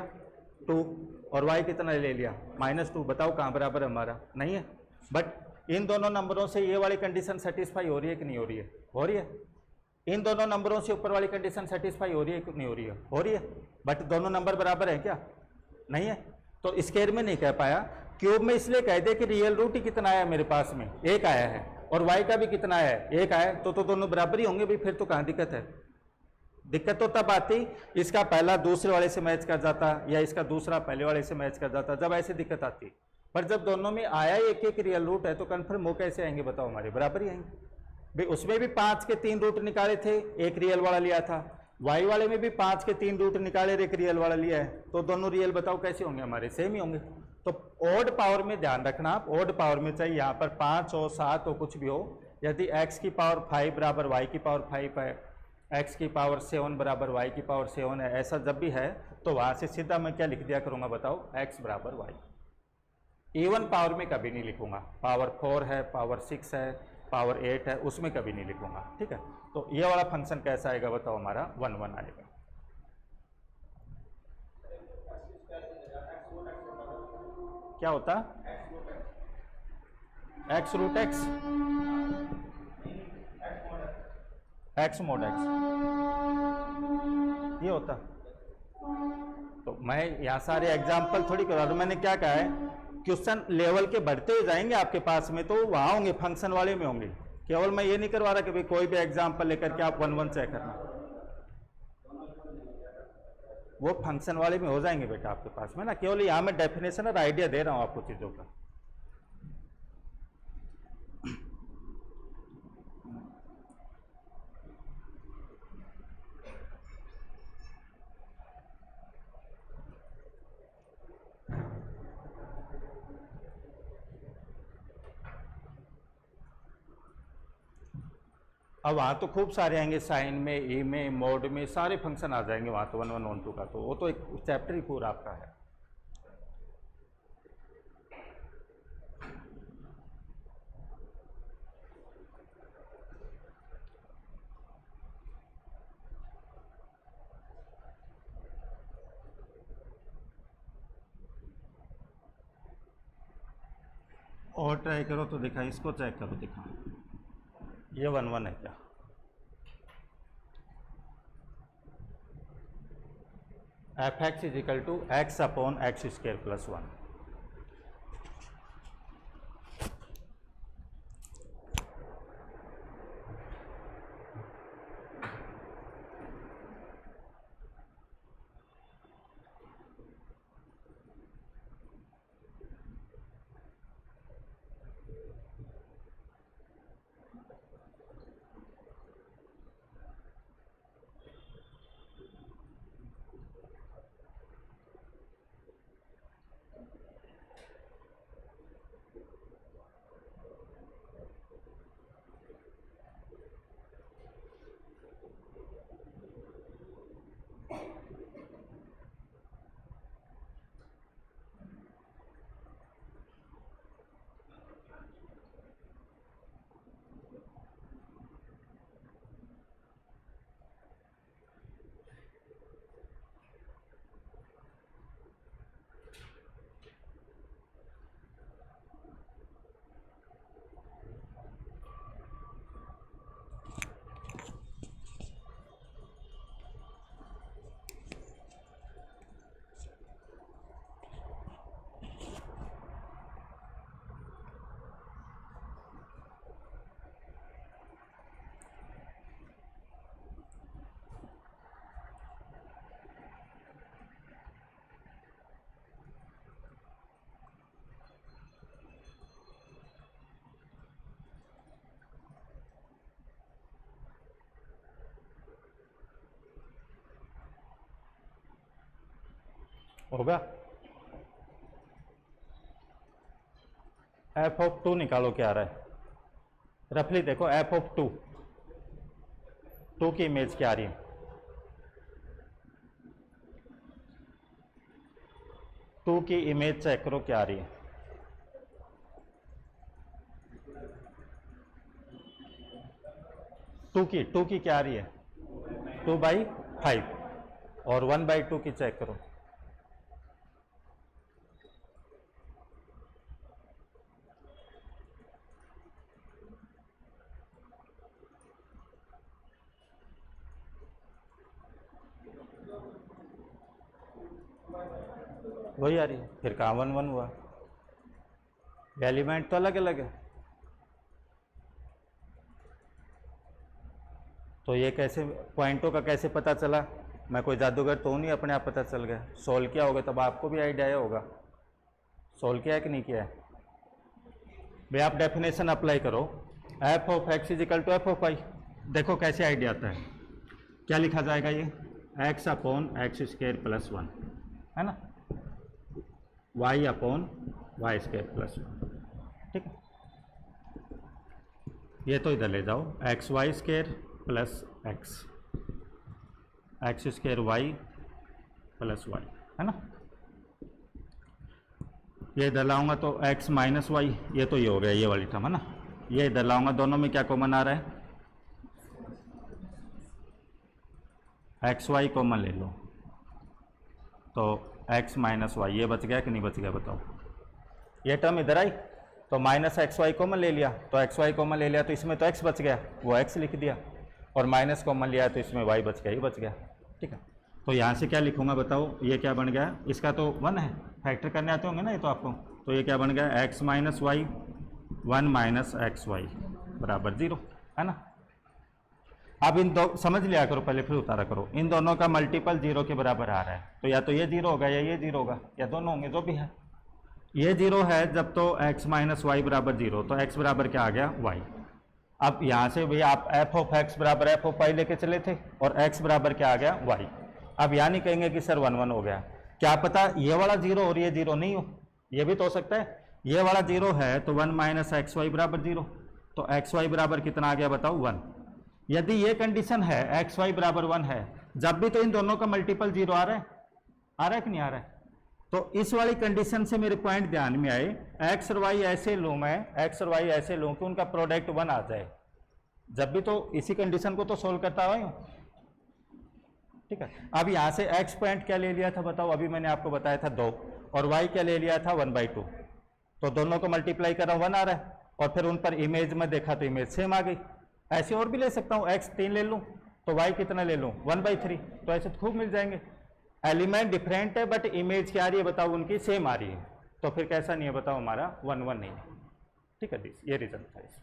2 और y कितना ले लिया -2, बताओ कहाँ बराबर हमारा, नहीं है। बट इन दोनों नंबरों से ये वाली कंडीशन सेटिस्फाई हो रही है कि नहीं हो रही है, हो रही है। इन दोनों नंबरों से ऊपर वाली कंडीशन सेटिस्फाई हो रही है कि नहीं हो रही है, हो रही है। बट दोनों नंबर बराबर है क्या, नहीं है। तो स्क्वायर में नहीं कह पाया, क्यूब में इसलिए कह दे कि रियल रूट ही कितना आया मेरे पास में, 1 आया है, और y का भी कितना है 1 आया, तो दोनों बराबर ही होंगे भाई, फिर तो कहाँ दिक्कत है। दिक्कत तो तब आती इसका पहला दूसरे वाले से मैच कर जाता, या इसका दूसरा पहले वाले से मैच कर जाता, जब ऐसे दिक्कत आती। पर जब दोनों में आया एक एक रियल रूट है तो कन्फर्म वो कैसे आएंगे बताओ, हमारे बराबर ही आएंगे भाई। उसमें भी 5 के 3 रूट निकाले थे, एक रियल वाला लिया था, y वाले में भी 5 के 3 रूट निकाले, एक रियल वाला लिया है, तो दोनों रियल बताओ कैसे होंगे हमारे, सेम ही होंगे। तो ओड पावर में ध्यान रखना आप, ओड पावर में चाहे यहाँ पर 5 हो 7 हो कुछ भी हो, यदि x की पावर 5 बराबर y की पावर 5 है, x की पावर 7 बराबर y की पावर 7 है, ऐसा जब भी है तो वहाँ से सीधा मैं क्या लिख दिया करूँगा बताओ, x बराबर y। इवन पावर में कभी नहीं लिखूंगा, पावर 4 है, पावर 6 है, पावर 8 है, उसमें कभी नहीं लिखूंगा, ठीक है। तो ये वाला फंक्शन कैसा आएगा बताओ, हमारा 1 1 आएगा। क्या होता x root x, x mod x, ये होता। तो मैं यहाँ सारे एग्जाम्पल थोड़ी करवा दूँ, मैंने क्या कहा है, क्वेश्चन लेवल के बढ़ते हुए जाएंगे आपके पास में, तो वहाँ होंगे फंक्शन वाले में होंगे। केवल मैं ये नहीं करवा रहा कि भाई कोई भी एग्जाम्पल लेकर के आप 1 1 चेक करना, वो फंक्शन वाले में हो जाएंगे बेटा आपके पास में ना। केवल यहाँ मैं डेफिनेशन और आइडिया दे रहा हूँ आपको चीज़ों का। अब वहाँ तो खूब सारे आएंगे, साइन में, ए में, मोड में, सारे फंक्शन आ जाएंगे वहाँ तो 1 1 1 2 का, तो वो तो एक चैप्टर ही पूरा आपका है। और ट्राई करो तो दिखा, इसको चेक करो दिखा, ये 1 1 है क्या, f(x) = x अपॉन x² + 1। होगा। f(2) निकालो क्या आ रहा है, रफली देखो f(2) की इमेज क्या आ रही है, 2 की इमेज चेक करो क्या आ रही है। 2 की क्या आ रही है? 2/5 और 1/2 की चेक करो। वही आ रही है, फिर कहाँ 1 1 हुआ? एलिमेंट तो अलग अलग है। तो ये कैसे पॉइंटों का कैसे पता चला? मैं कोई जादूगर तो नहीं, अपने आप पता चल गया। सोल्व किया होगा तब आपको भी आइडिया आया होगा। सोल्व किया है कि नहीं किया है? भाई आप डेफिनेशन अप्लाई करो, f of x is equal to f of y. देखो कैसे आइडिया आता है। क्या लिखा जाएगा ये? X upon x square plus 1, है ना, y upon y square plus 1। ठीक है, ये तो इधर ले जाओ, x y square plus x, x square y plus y, है ना। ये इधर लाऊंगा तो x माइनस वाई, ये तो ये हो गया, ये वाली टर्म, है ना। ये इधर लाऊंगा, दोनों में क्या कॉमन आ रहा है? एक्स वाई कॉमन ले लो तो x माइनस वाई, ये बच गया कि नहीं बच गया बताओ? ये टर्म इधर आई तो माइनस एक्स वाई कॉमन ले लिया, तो एक्स वाई कॉमन ले लिया तो इसमें तो x बच गया, वो x लिख दिया, और माइनस कॉमन लिया तो इसमें y बच गया, ये बच गया। ठीक है, तो यहाँ से क्या लिखूंगा बताओ? ये क्या बन गया? इसका तो 1 है, फैक्टर करने आते होंगे ना ये तो आपको। तो ये क्या बन गया? x minus y 1 minus x y बराबर 0, है ना। अब इन दो समझ लिया करो पहले, फिर उतारा करो। इन दोनों का मल्टीपल 0 के बराबर आ रहा है, तो या तो ये 0 होगा या ये 0 होगा, या दोनों होंगे, जो भी है। ये 0 है जब तो x माइनस वाई बराबर 0, तो x बराबर क्या आ गया? y। अब यहाँ से भैया आप f ऑफ x बराबर f ऑफ y लेके चले थे, और x बराबर क्या आ गया? y। अब यहाँ नहीं कहेंगे कि सर 1 1 हो गया, क्या पता ये वाला 0 और ये 0 नहीं हो, ये भी तो हो सकता है। ये वाला 0 है तो 1 माइनस एक्स वाई बराबर 0, तो एक्स वाई बराबर कितना आ गया बताओ? 1। यदि ये कंडीशन है एक्स वाई बराबर 1 है, जब भी तो इन दोनों का मल्टीपल 0 आ रहा है, आ रहा है कि नहीं आ रहा है? तो इस वाली कंडीशन से मेरे पॉइंट ध्यान में आए, एक्स और वाई ऐसे लूं मैं, एक्स और वाई ऐसे लूं कि उनका प्रोडक्ट 1 आ जाए, जब भी तो इसी कंडीशन को तो सोल्व करता हुआ हूं। ठीक है, अब यहां से एक्स पॉइंट क्या ले लिया था बताओ? अभी मैंने आपको बताया था 2, और वाई क्या ले लिया था? 1/2। तो दोनों को मल्टीप्लाई कर रहा हूं, 1 आ रहा है, और फिर उन पर इमेज में देखा तो इमेज सेम आ गई। ऐसे और भी ले सकता हूं, x 3 ले लूं तो y कितना ले लूं? 1/3। तो ऐसे तो खूब मिल जाएंगे। एलिमेंट डिफरेंट है बट इमेज क्या आ रही है बताओ? उनकी सेम आ रही है, तो फिर कैसा नहीं है बताओ? हमारा 1 1 नहीं है। ठीक है, ये रिजल्ट था इसमें।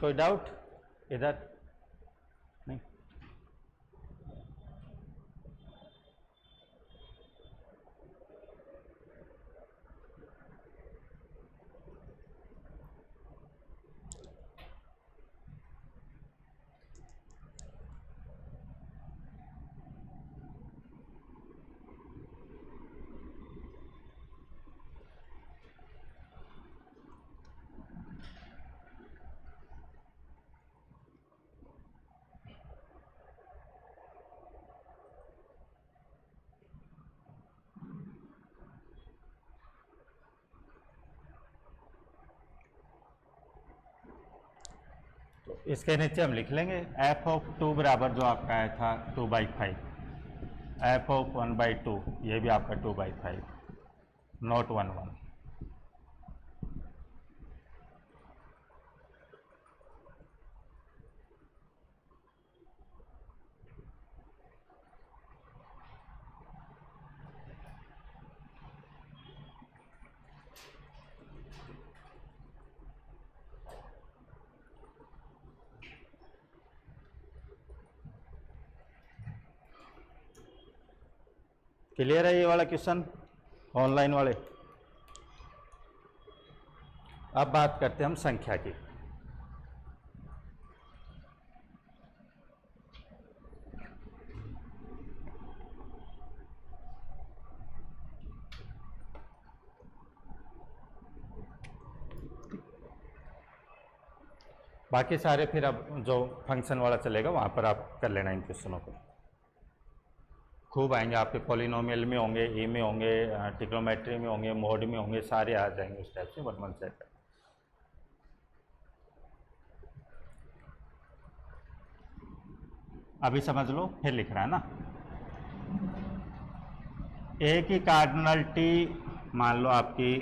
कोई डाउट इधर? नहीं। तो इसके नीचे हम लिख लेंगे एफ ऑफ 2 बराबर जो आपका आया था 2/5, एफ ऑफ 1/2 ये भी आपका 2/5, नॉट 1 1। क्लियर है ये वाला क्वेश्चन? ऑनलाइन वाले। अब बात करते हैं हम संख्या की। बाकी सारे फिर अब जो फंक्शन वाला चलेगा वहाँ पर आप कर लेना इन क्वेश्चनों को। खूब आएंगे आपके, पॉलिनोमियल में होंगे, ई में होंगे, ट्रिग्नोमेट्री में होंगे, मोड में होंगे, सारे आ जाएंगे उस टाइप से 1 1 से। अभी समझ लो, फिर लिख रहा है ना। ए की कार्डिनलिटी मान लो आपकी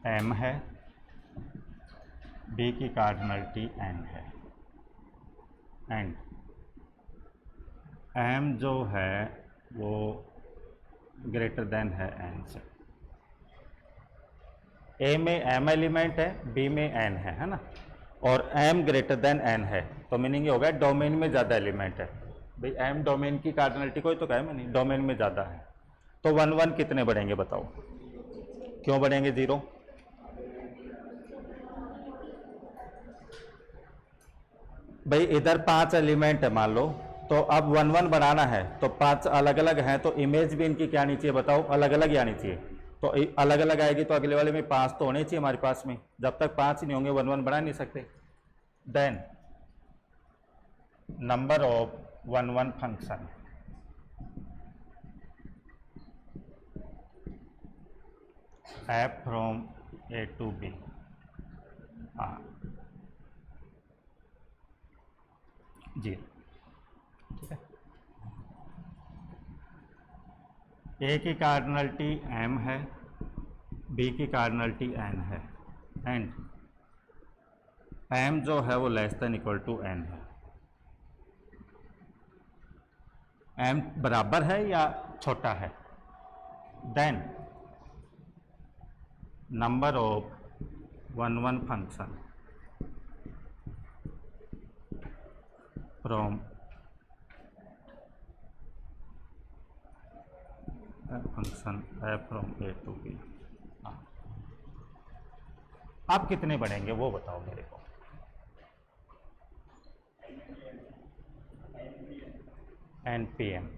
m है, b की कार्डिनलिटी n है, एंड m जो है वो ग्रेटर देन है n से। a में m एलिमेंट है, b में n है ना, और m ग्रेटर देन n है, तो मीनिंग ये हो गया डोमेन में ज़्यादा एलिमेंट है। भाई m डोमेन की कार्डिनलिटी कोई तो कहा है नहीं, डोमेन में ज़्यादा है, तो 1 1 कितने बढ़ेंगे बताओ? क्यों बढ़ेंगे 0? भाई इधर 5 एलिमेंट है मान लो, तो अब 1 1 बनाना है तो 5 अलग अलग हैं, तो इमेज भी इनकी क्या आनी चाहिए बताओ? अलग अलग ही आनी चाहिए। तो अलग अलग आएगी तो अगले वाले में 5 तो होने चाहिए हमारे पास में। जब तक 5 ही नहीं होंगे 1 1 बना नहीं सकते। Then number of 1 1 function f from a to b। हाँ जी, ठीक है। ए की कार्डिनलिटी m है, b की कार्डिनलिटी n है, एंड m जो है वो less than equal to n है। m बराबर है या छोटा है? Then number of 1 1 function from function f from a to b। आप कितने बढ़ेंगे वो बताओ मेरे को? npm।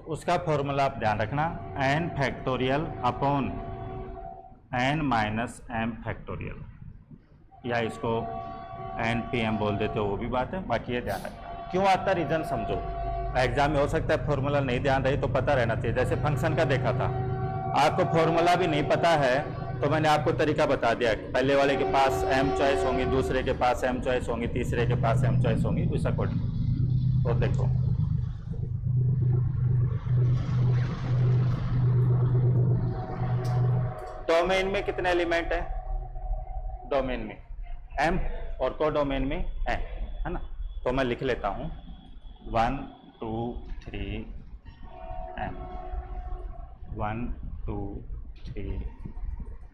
उसका फॉर्मूला आप ध्यान रखना, n factorial upon n minus m factorial, या इसको npm बोल देते हो वो भी बात है, बाकी ये ध्यान रखना। क्यों आता रीजन समझो, एग्जाम में हो सकता है फॉर्मूला नहीं ध्यान रही तो पता रहना चाहिए। जैसे फंक्शन का देखा था, आपको फॉर्मूला भी नहीं पता है तो मैंने आपको तरीका बता दिया, पहले वाले के पास m चॉइस होंगी, दूसरे के पास m चॉइस होंगी, तीसरे के पास m चॉइस होंगी, उस अकॉर्डिंग। तो देखो डोमेन में कितने एलिमेंट है? डोमेन में m और को डोमेन में n है ना, तो मैं लिख लेता हूं 1 2 3 m 1 2 3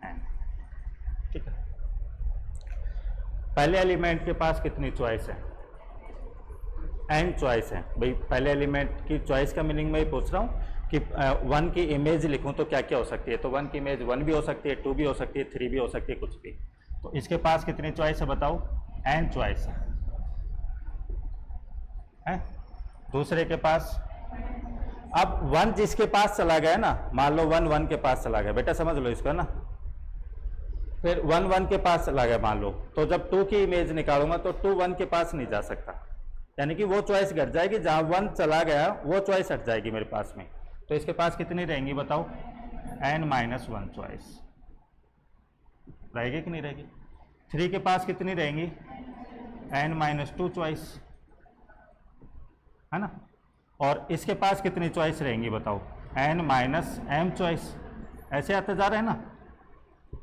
n, ठीक है। पहले एलिमेंट के पास कितनी चॉइस है? n चॉइस है। भाई पहले एलिमेंट की चॉइस का मीनिंग मैं ये पूछ रहा हूँ कि 1 की इमेज लिखूं तो क्या क्या हो सकती है? तो 1 की इमेज 1 भी हो सकती है, 2 भी हो सकती है, 3 भी हो सकती है, कुछ भी। तो इसके पास कितनी चॉइस है बताओ? n चॉइस है। दूसरे के पास अब 1 जिसके पास चला गया ना, मान लो 1 1 के पास चला गया, बेटा समझ लो इसको ना, फिर 1 1 के पास चला गया मान लो, तो जब 2 की इमेज निकालूंगा तो 2 1 के पास नहीं जा सकता, यानी कि वो चॉइस घट जाएगी, जहां 1 चला गया वो चॉइस हट जाएगी मेरे पास में। तो इसके पास कितनी रहेंगी बताओ? n माइनस 1 चॉइस रहेगी कि नहीं रहेगी? 3 के पास कितनी रहेंगी? n minus 2 choice. है ना। और इसके पास कितनी चॉइस रहेंगी बताओ, n माइनस एम चॉइस, ऐसे आते जा रहे हैं ना,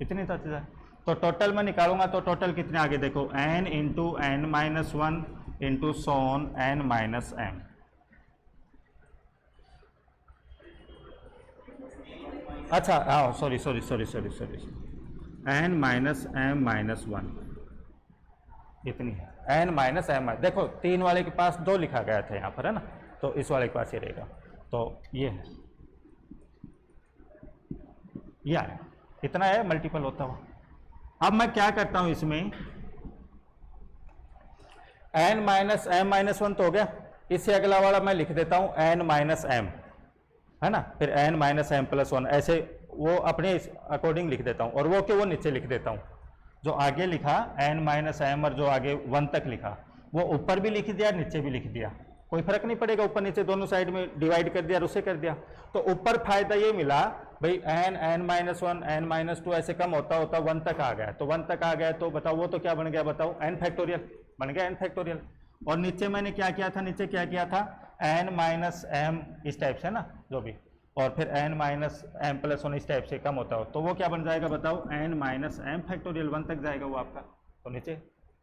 इतनी आते जा रहे। तो टोटल में निकालूंगा तो टोटल कितने आगे देखो, n into N minus one into सोन n माइनस एम। अच्छा हाँ sorry sorry sorry sorry sorry, n minus M minus one इतनी है, n माइनस एम। देखो 3 वाले के पास 2 लिखा गया था यहाँ पर, है ना, तो इस वाले के पास ये रहेगा, तो ये है, ये है, इतना है मल्टीपल होता हुआ। अब मैं क्या करता हूँ इसमें, n minus M minus one तो हो गया, इससे अगला वाला मैं लिख देता हूँ n माइनस एम, है ना, फिर n minus M plus one, ऐसे वो अपने अकॉर्डिंग लिख देता हूँ, और वो के वो नीचे लिख देता हूँ। जो आगे लिखा n माइनस एम और जो आगे 1 तक लिखा वो ऊपर भी लिख दिया नीचे भी लिख दिया, कोई फर्क नहीं पड़ेगा, ऊपर नीचे दोनों साइड में डिवाइड कर दिया और उसे कर दिया। तो ऊपर फायदा ये मिला भाई n minus one n minus two ऐसे कम होता होता 1 तक आ गया, तो 1 तक आ गया तो बताओ वो तो क्या बन गया, बताओ n फैक्टोरियल बन गया, n फैक्टोरियल। और नीचे मैंने क्या किया था, नीचे क्या किया था, n माइनस एम इस टाइप से ना जो भी, और फिर n minus M plus one इस टाइप से कम होता हो तो वो क्या बन जाएगा बताओ, n माइनस एम फैक्टोरियल 1 तक जाएगा वो आपका। तो नीचे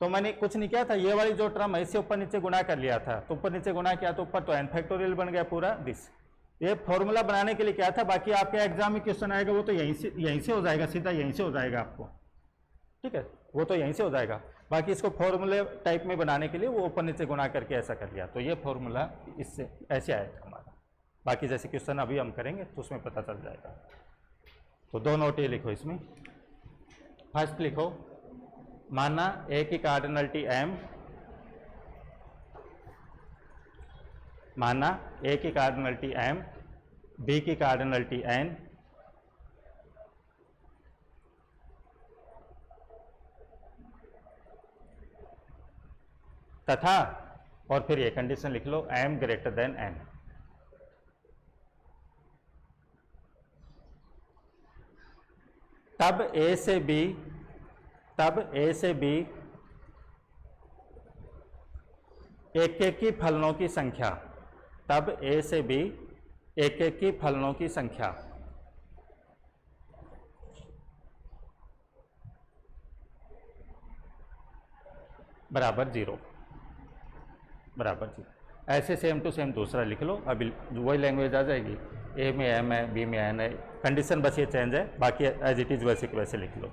तो मैंने कुछ नहीं किया था, ये वाली जो टर्म है इससे ऊपर नीचे गुणा कर लिया था, तो ऊपर नीचे गुणा किया तो ऊपर तो n फैक्टोरियल बन गया पूरा दिस। ये फॉर्मूला बनाने के लिए क्या था, बाकी आपके एग्जाम में क्वेश्चन आएगा वो तो यहीं से हो जाएगा, सीधा यहीं से हो जाएगा आपको, ठीक है, वो तो यहीं से हो जाएगा। बाकी इसको फॉर्मूले टाइप में बनाने के लिए वो ऊपर नीचे गुणा करके ऐसा कर लिया, तो ये फॉर्मूला इससे ऐसे आया था हमारा। बाकी जैसे क्वेश्चन अभी हम करेंगे तो उसमें पता चल जाएगा। तो 2 नोट ये लिखो इसमें। फर्स्ट लिखो, माना ए की कार्डिनलिटी m, माना ए की कार्डिनलिटी m, बी की कार्डिनलिटी n, तथा और फिर ये कंडीशन लिख लो m ग्रेटर देन n। तब ए से बी एक एक की फलनों की संख्या, तब ए से बी एक एक की फलनों की संख्या बराबर 0, बराबर 0। ऐसे सेम टू सेम दूसरा लिख लो, अभी वही लैंग्वेज आ जाएगी, ए में एम है, बी में एन है, कंडीशन बस ये चेंज है, बाकी एज इट इज वैसे के वैसे लिख लो।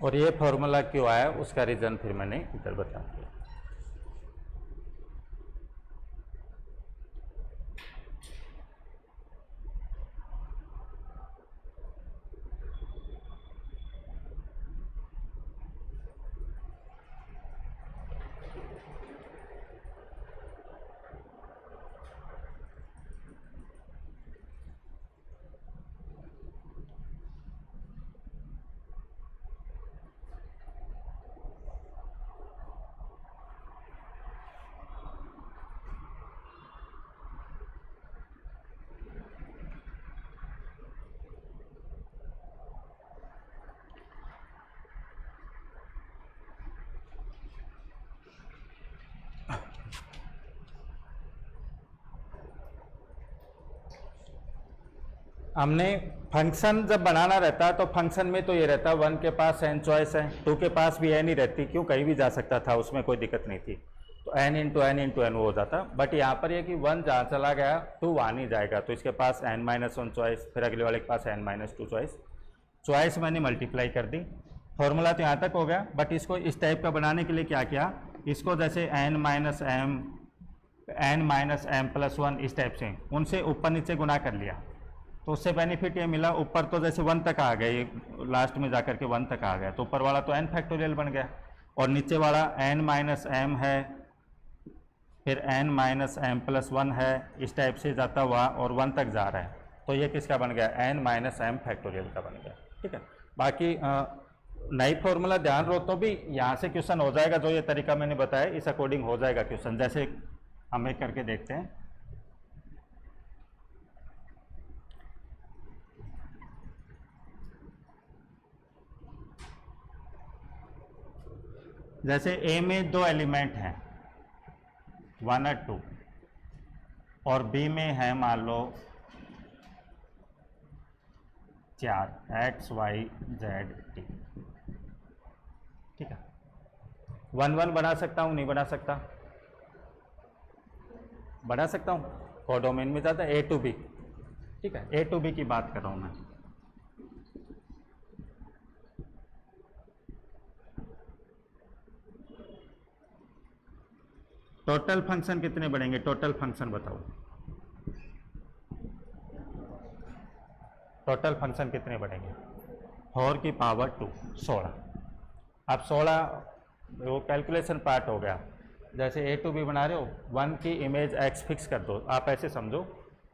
और ये फॉर्मूला क्यों आया उसका रीज़न फिर मैंने इधर बता दिया। हमने फंक्शन जब बनाना रहता है तो फंक्शन में तो ये रहता है 1 के पास n चॉइस है, 2 के पास भी n ही रहती, क्यों कहीं भी जा सकता था, उसमें कोई दिक्कत नहीं थी, तो n इंटू n वो हो जाता। बट यहाँ पर ये कि 1 जहाँ चला गया 2 वहाँ नहीं जाएगा, तो इसके पास n-1 चॉइस, फिर अगले वाले के पास n-2 चॉइस। चॉइस मैंने मल्टीप्लाई कर दी, फॉर्मूला तो यहाँ तक हो गया। बट इसको इस टाइप का बनाने के लिए क्या किया, इसको जैसे n-m n minus M plus one इस टाइप से, उनसे ऊपर नीचे गुना कर लिया तो उससे बेनिफिट ये मिला, ऊपर तो जैसे 1 तक आ गया, ये लास्ट में जाकर के 1 तक आ गया, तो ऊपर वाला तो n फैक्टोरियल बन गया, और नीचे वाला n माइनस एम है, फिर n minus M plus one है, इस टाइप से जाता हुआ और 1 तक जा रहा है, तो ये किसका बन गया, n माइनस एम फैक्टोरियल का बन गया। ठीक है, बाकी नई फॉर्मूला ध्यान रहो तो भी यहाँ से क्वेश्चन हो जाएगा, जो ये तरीका मैंने बताया इस अकॉर्डिंग हो जाएगा क्वेश्चन। जैसे हम एक करके देखते हैं, जैसे ए में 2 एलिमेंट हैं 1 और 2, और बी में है मान लो 4 x y z t। ठीक है, 1 1 बना सकता हूँ, नहीं बना सकता, बना सकता हूँ, कोडोमेन में जाता है ए टू बी। ठीक है, ए टू बी की बात कर रहा हूँ मैं। टोटल फंक्शन कितने बढ़ेंगे, टोटल फंक्शन बताओ, टोटल फंक्शन कितने बढ़ेंगे, 4 की पावर 2 16। अब 16 वो कैलकुलेशन पार्ट हो गया, जैसे ए टू बी बना रहे हो 1 की इमेज x फिक्स कर दो, आप ऐसे समझो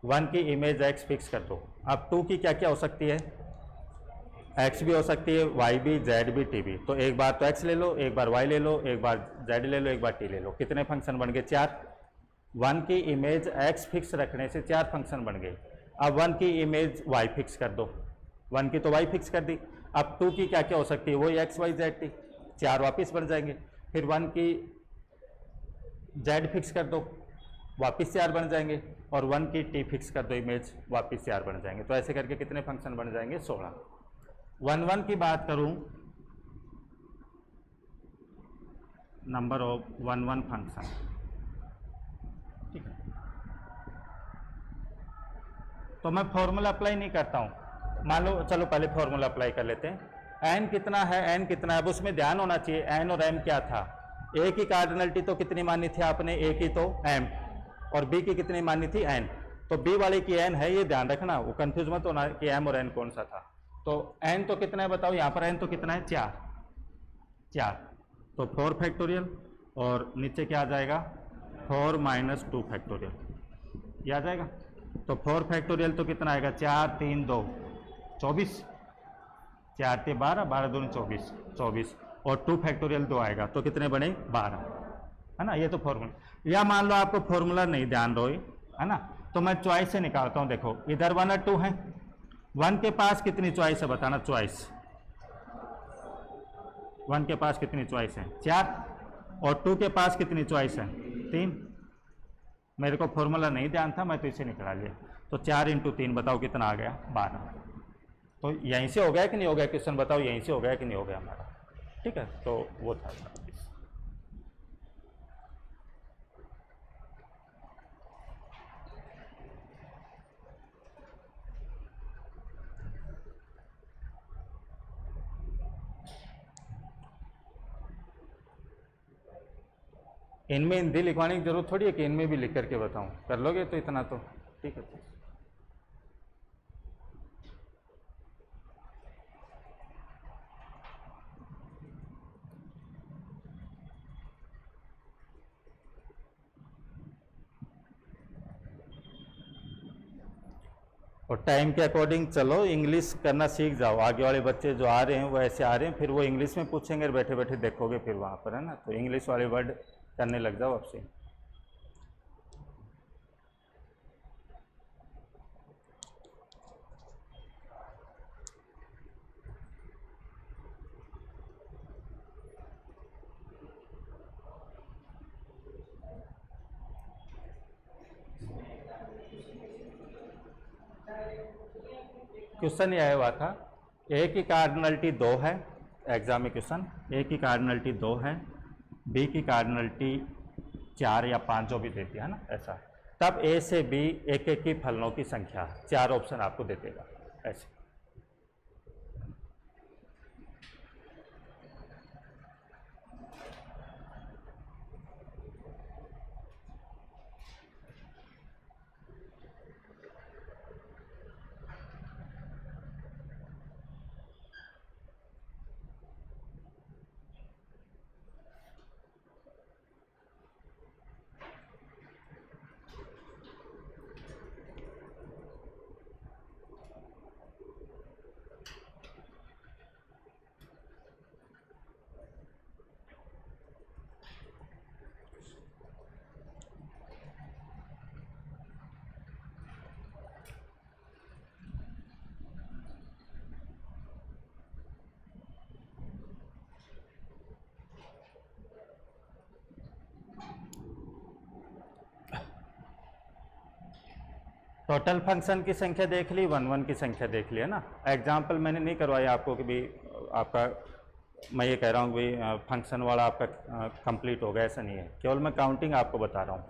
1 की इमेज x फिक्स कर दो। अब 2 की क्या क्या हो सकती है, x भी हो सकती है, y भी, z भी, t भी, तो एक बार तो x ले लो, एक बार y ले लो, एक बार z ले लो, एक बार t ले लो, कितने फंक्शन बन गए, 4। 1 की इमेज x फिक्स रखने से 4 फंक्शन बन गए। अब 1 की इमेज y फिक्स कर दो, 1 की तो y फिक्स कर दी, अब 2 की क्या क्या हो सकती है, वही x y z t, 4 वापिस बन जाएंगे। फिर 1 की z फिक्स कर दो, वापिस 4 बन जाएंगे, और 1 की t फिक्स कर दो इमेज, वापिस 4 बन जाएंगे। तो ऐसे करके कितने फंक्शन बन जाएंगे, 16। 1 1 की बात करूं, नंबर ऑफ 1 1 फंक्शन। ठीक है, तो मैं फॉर्मूला अप्लाई नहीं करता हूं, मान लो, चलो पहले फॉर्मूला अप्लाई कर लेते हैं। n कितना है, n कितना है, अब उसमें ध्यान होना चाहिए n और m क्या था। a की कार्डिनलिटी तो कितनी मानी थी आपने, a की तो m, और b की कितनी मानी थी n, तो b वाले की n है, ये ध्यान रखना, वो कंफ्यूज मत होना कि m और n कौन सा था। तो n तो कितना है बताओ, यहाँ पर n तो कितना है, 4, तो 4 फैक्टोरियल, और नीचे क्या आ जाएगा, 4 माइनस 2 फैक्टोरियल, ये आ जाएगा। तो 4 फैक्टोरियल तो कितना आएगा, 4 3 2 24, 4 3 12, 12 दूनी 24, 24, और 2 फैक्टोरियल 2 आएगा, तो कितने बने, 12, है ना। ये तो फॉर्मूला, या मान लो आपको फॉर्मूला नहीं ध्यान रहो, है ना, तो मैं चॉइस से निकालता हूँ। देखो इधर 1 और 2 है, 1 के पास कितनी चॉइस है बताना, चॉइस 1 के पास कितनी चॉइस है, 4, और 2 के पास कितनी चॉइस है, 3। मेरे को फॉर्मूला नहीं ध्यान था, मैं तो इसे निकाल लिया, तो 4 × 3 बताओ कितना आ गया, 12। तो यहीं से हो गया कि नहीं हो गया क्वेश्चन, बताओ यहीं से हो गया कि नहीं हो गया हमारा। ठीक है, तो वो था। इनमें हिंदी लिखवाने की जरूरत थोड़ी है कि इनमें भी लिख करके बताऊं, कर लोगे तो इतना तो ठीक है। और टाइम के अकॉर्डिंग चलो, इंग्लिश करना सीख जाओ, आगे वाले बच्चे जो आ रहे हैं वो ऐसे आ रहे हैं, फिर वो इंग्लिश में पूछेंगे, बैठे बैठे देखोगे फिर वहाँ पर, है ना, तो इंग्लिश वाले वर्ड करने लग जाओ आपसे। क्वेश्चन ये आया हुआ था, ए की कार्डिनलिटी 2 है, एग्जाम में क्वेश्चन, ए की कार्डिनलिटी 2 है, बी की कार्डिनलिटी 4 या 5 जो भी देती है ना, ऐसा, तब ए से बी एक एक की फलनों की संख्या, 4 ऑप्शन आपको दे देगा ऐसे। टोटल फंक्शन की संख्या देख ली, 1 1 की संख्या देख ली है ना। एग्जाम्पल मैंने नहीं करवाया आपको कि भाई आपका, मैं ये कह रहा हूँ भाई फंक्शन वाला आपका कंप्लीट हो गया, ऐसा नहीं है, केवल मैं काउंटिंग आपको बता रहा हूँ।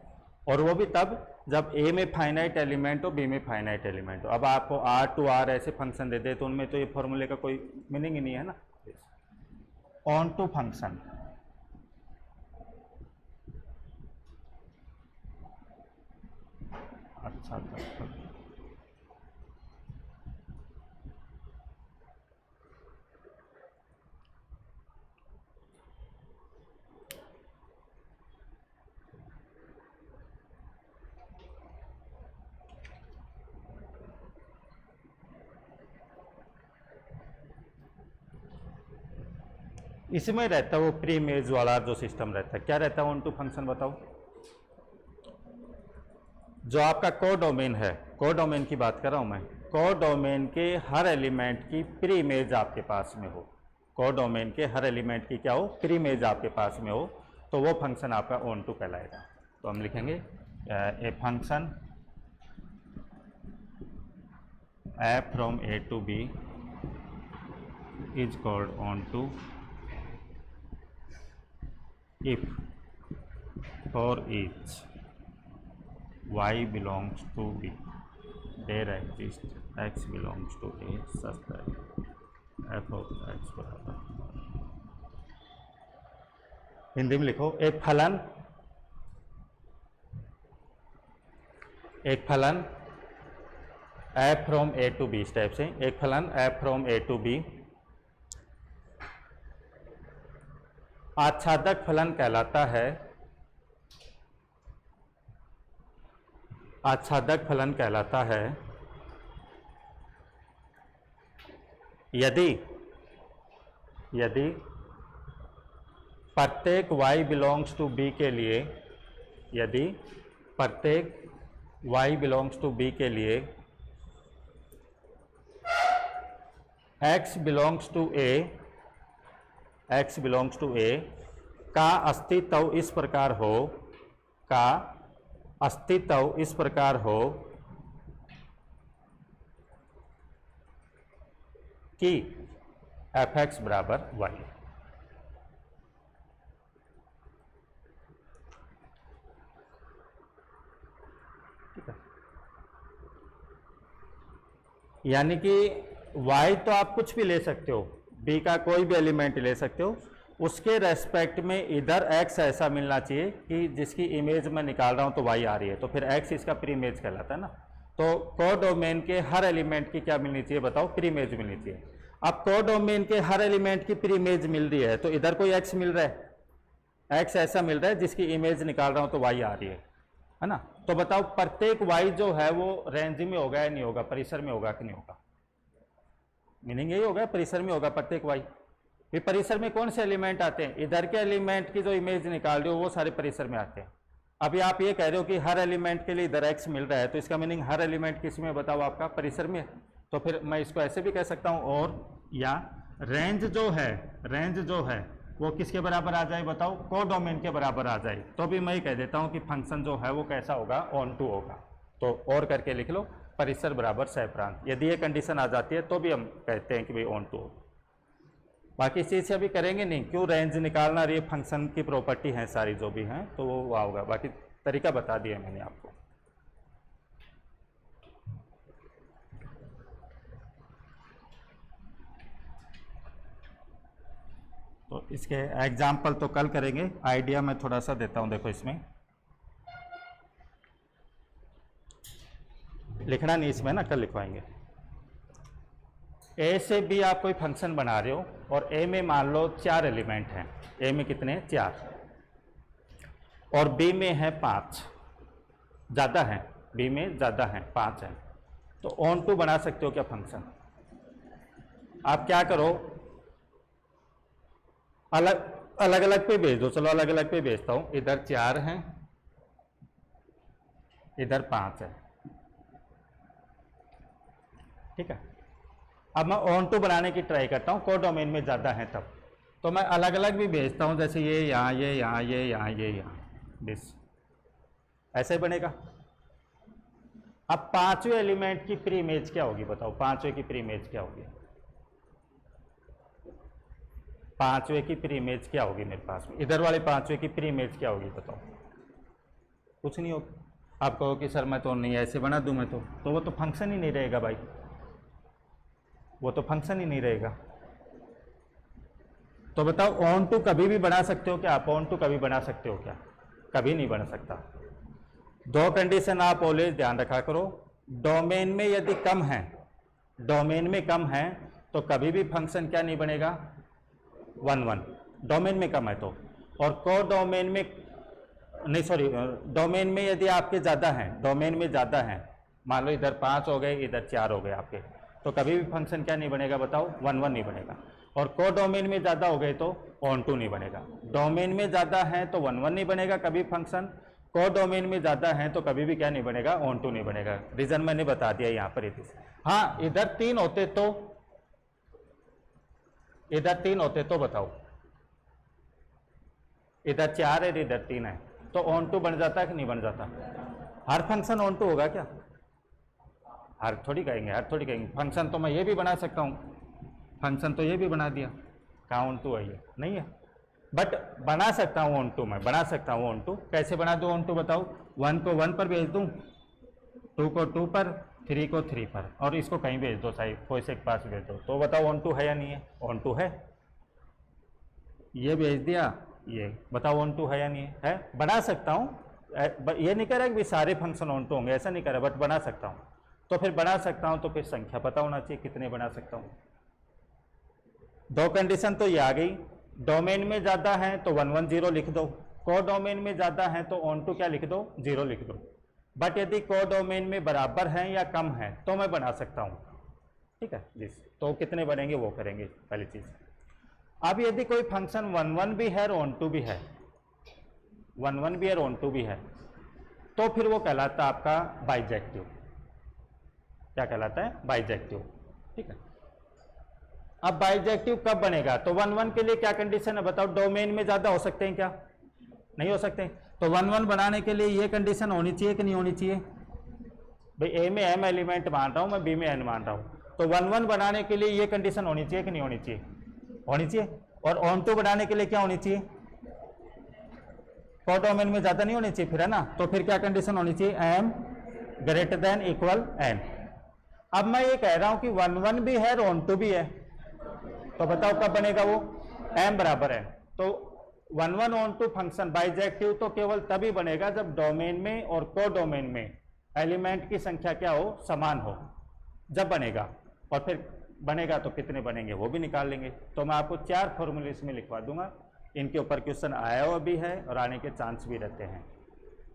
और वो भी तब जब ए में फाइनाइट एलिमेंट हो, बी में फाइनाइट एलिमेंट हो। अब आपको आर टू आर ऐसे फंक्शन दे दे तो उनमें तो ये फॉर्मूले का कोई मीनिंग ही नहीं है ना। ऑन टू फंक्शन, अच्छा इसमें रहता है वो प्री इमेज वाला जो सिस्टम रहता है, क्या रहता है ऑन टू फंक्शन बताओ। जो आपका कोडोमेन है, कोडोमेन की बात कर रहा हूं मैं, कोडोमेन के हर एलिमेंट की प्री इमेज आपके पास में हो, कोडोमेन के हर एलिमेंट की क्या हो, प्री इमेज आपके पास में हो, तो वो फंक्शन आपका ऑन टू कहलाएगा। तो हम लिखेंगे a function F from A to B is called onto if for each y belongs to b there exists x belongs to a such that f of x बराबर, हिंदी में लिखो एक फलन f from a to b, इस type से एक फलन f from a to b आच्छादक फलन कहलाता है, आच्छादक फलन कहलाता है यदि प्रत्येक y बिलोंग्स टू b के लिए, यदि प्रत्येक y बिलोंग्स टू b के लिए x belongs to a, x belongs to a का अस्तित्व इस प्रकार हो, का अस्तित्व इस प्रकार हो कि f(x) बराबर y। ठीक है, यानी कि y तो आप कुछ भी ले सकते हो, b का कोई भी एलिमेंट ले सकते हो, उसके रेस्पेक्ट में इधर x ऐसा मिलना चाहिए कि जिसकी इमेज मैं निकाल रहा हूं तो y आ रही है, तो फिर x इसका प्री इमेज कहलाता है ना। तो कोडोमेन के हर एलिमेंट की क्या मिलनी चाहिए बताओ, प्री इमेज मिलनी चाहिए। अब कोडोमेन के हर एलिमेंट की प्री इमेज मिल रही है तो इधर कोई x मिल रहा है, x ऐसा मिल रहा है जिसकी इमेज निकाल रहा हूं तो y आ रही है ना। तो बताओ प्रत्येक y जो है वो रेंज में होगा या नहीं होगा, परिसर में होगा कि नहीं होगा। मीनिंग यही होगा, परिसर में होगा प्रत्येक y। फिर परिसर में कौन से एलिमेंट आते हैं, इधर के एलिमेंट की जो इमेज निकाल रहे हो वो सारे परिसर में आते हैं। अभी आप ये कह रहे हो कि हर एलिमेंट के लिए इधर x मिल रहा है, तो इसका मीनिंग हर एलिमेंट किस में बताओ, आपका परिसर में। तो फिर मैं इसको ऐसे भी कह सकता हूं, और या रेंज जो है वो किसके बराबर आ जाए बताओ, कोडोमेन के बराबर आ जाए। तो भी मैं ही कह देता हूं कि फंक्शन जो है वो कैसा होगा, ऑन टू होगा। तो और करके लिख लो, परिसर बराबर सह प्रांत। यदि ये कंडीशन आ जाती है तो भी हम कहते हैं कि भाई ऑन टू होगा। बाकी इस चीज़ से अभी करेंगे नहीं, क्यों रेंज निकालना, ये फंक्शन की प्रॉपर्टी है सारी जो भी हैं, तो वो वहाँ होगा। बाकी तरीका बता दिया मैंने आपको। तो इसके एग्जाम्पल तो कल करेंगे, आइडिया मैं थोड़ा सा देता हूँ। देखो इसमें लिखना नहीं, इसमें ना कल लिखवाएंगे। ए से बी आप कोई फंक्शन बना रहे हो और ए में मान लो 4 एलिमेंट हैं। ए में कितने हैं, 4, और बी में है 5, ज़्यादा है, बी में ज़्यादा है, 5 है। तो ऑन टू बना सकते हो क्या फंक्शन। आप क्या करो, अलग अलग पे भेज दो। चलो अलग अलग पे भेजता हूं। इधर 4 हैं, इधर 5 है, ठीक है। अब मैं ऑन टू बनाने की ट्राई करता हूं, कोडोमेन में ज़्यादा है तब। तो मैं अलग अलग भी भेजता हूं, जैसे ये यहाँ, ये यहाँ, ये यहाँ, ये यहाँ, दिस ऐसे बनेगा। अब पांचवें एलिमेंट की प्री इमेज क्या होगी बताओ, पांचवें की प्री इमेज क्या होगी, पांचवें की प्री इमेज क्या होगी मेरे पास में, इधर वाले पांचवें की प्री इमेज क्या होगी बताओ, कुछ नहीं होगी। आप कहो कि सर मैं तो नहीं ऐसे बना दूं मैं तो वो तो फंक्शन ही नहीं रहेगा भाई, वो तो फंक्शन ही नहीं रहेगा। तो बताओ ऑन टू कभी भी बना सकते हो क्या आप, ऑन टू कभी बना सकते हो क्या, कभी नहीं बना सकता। दो कंडीशन आप ऑलवेज ध्यान रखा करो, डोमेन में यदि कम है, डोमेन में कम है तो कभी भी फंक्शन क्या नहीं बनेगा, 1 डोमेन में कम है तो, और को डोमेन में नहीं, सॉरी, डोमेन में यदि आपके ज़्यादा हैं, डोमेन में ज़्यादा हैं, मान लो इधर 5 हो गए इधर 4 हो गए आपके, तो कभी भी फंक्शन क्या नहीं बनेगा बताओ, 1 नहीं बनेगा। और को डोमेन में ज़्यादा हो गए तो ऑन टू नहीं बनेगा। डोमेन में ज़्यादा है तो 1 नहीं बनेगा कभी फंक्शन, को डोमेन में ज़्यादा है तो कभी भी क्या नहीं बनेगा, ऑन टू नहीं बनेगा। रीज़न मैंने बता दिया यहाँ पर। हाँ, इधर 3 होते तो, इधर 3 होते तो बताओ, इधर 4 है इधर 3 है, तो ऑन टू बन जाता है कि नहीं बन जाता। हर फंक्शन ऑन टू होगा क्या, हर थोड़ी कहेंगे, हर थोड़ी कहेंगे। फंक्शन तो मैं ये भी बना सकता हूँ, फंक्शन तो ये भी बना दिया, कहाँ ऑन टू है, ये नहीं है, बट बना सकता हूँ ऑन टू, मैं बना सकता हूँ ऑन टू। कैसे बना दूँ ऑन टू बताओ, 1 को 1 पर भेज दूँ, 2 को 2 पर, 3 को 3 पर, और इसको कहीं भेज दो, साइड कोई से पास भेज दो, तो बताओ ऑन टू है या नहीं है, ऑन टू है। ये भेज दिया, ये बताओ ऑन टू है या नहीं है, बना सकता हूँ। ये नहीं कह रहा कि सारे फंक्शन ऑन टू होंगे, ऐसा नहीं कह रहा, बट बना सकता हूँ। तो फिर बना सकता हूँ तो फिर संख्या पता होना चाहिए कितने बना सकता हूँ। दो कंडीशन तो ये आ गई, डोमेन में ज़्यादा है तो 1 1 0 लिख दो, को डोमेन में ज़्यादा है तो ऑन टू क्या लिख दो, 0 लिख दो। बट यदि को डोमेन में बराबर है या कम है तो मैं बना सकता हूँ, ठीक है जी। तो कितने बनेंगे वो करेंगे पहली चीज़। अब यदि कोई फंक्शन 1 1 भी है और ऑन टू भी है, 1 1 भी है और ऑन टू भी है, तो फिर वो कहलाता है आपका बाइजेक्टिव। क्या कहलाता है, बाइजेक्टिव, ठीक है। अब बाइजेक्टिव कब बनेगा, तो 1 1 के लिए क्या कंडीशन है बताओ, डोमेन में ज़्यादा हो सकते हैं क्या, नहीं हो सकते। तो 1 1 बनाने के लिए ये कंडीशन होनी चाहिए कि नहीं होनी चाहिए, भाई ए में m एलिमेंट मान रहा हूँ मैं, बी में n मान रहा हूँ, तो 1 1 बनाने के लिए ये कंडीशन होनी चाहिए कि नहीं होनी चाहिए, होनी चाहिए। और ऑन टू बनाने के लिए क्या होनी चाहिए, को डोमेन में ज़्यादा नहीं होनी चाहिए फिर, है ना। तो फिर क्या कंडीशन होनी चाहिए, m greater than equal n। अब मैं ये कह रहा हूँ कि 1 1 भी है और ऑन टू भी है, तो बताओ कब बनेगा वो, m बराबर है। तो 1 1 ऑन टू फंक्शन बाइजेक्टिव तो केवल तभी बनेगा जब डोमेन में और को डोमेन में एलिमेंट की संख्या क्या हो, समान हो, जब बनेगा। और फिर बनेगा तो कितने बनेंगे वो भी निकाल लेंगे। तो मैं आपको 4 फॉर्मूले इसमें लिखवा दूंगा, इनके ऊपर क्वेश्चन आया हुआ भी है और आने के चांस भी रहते हैं।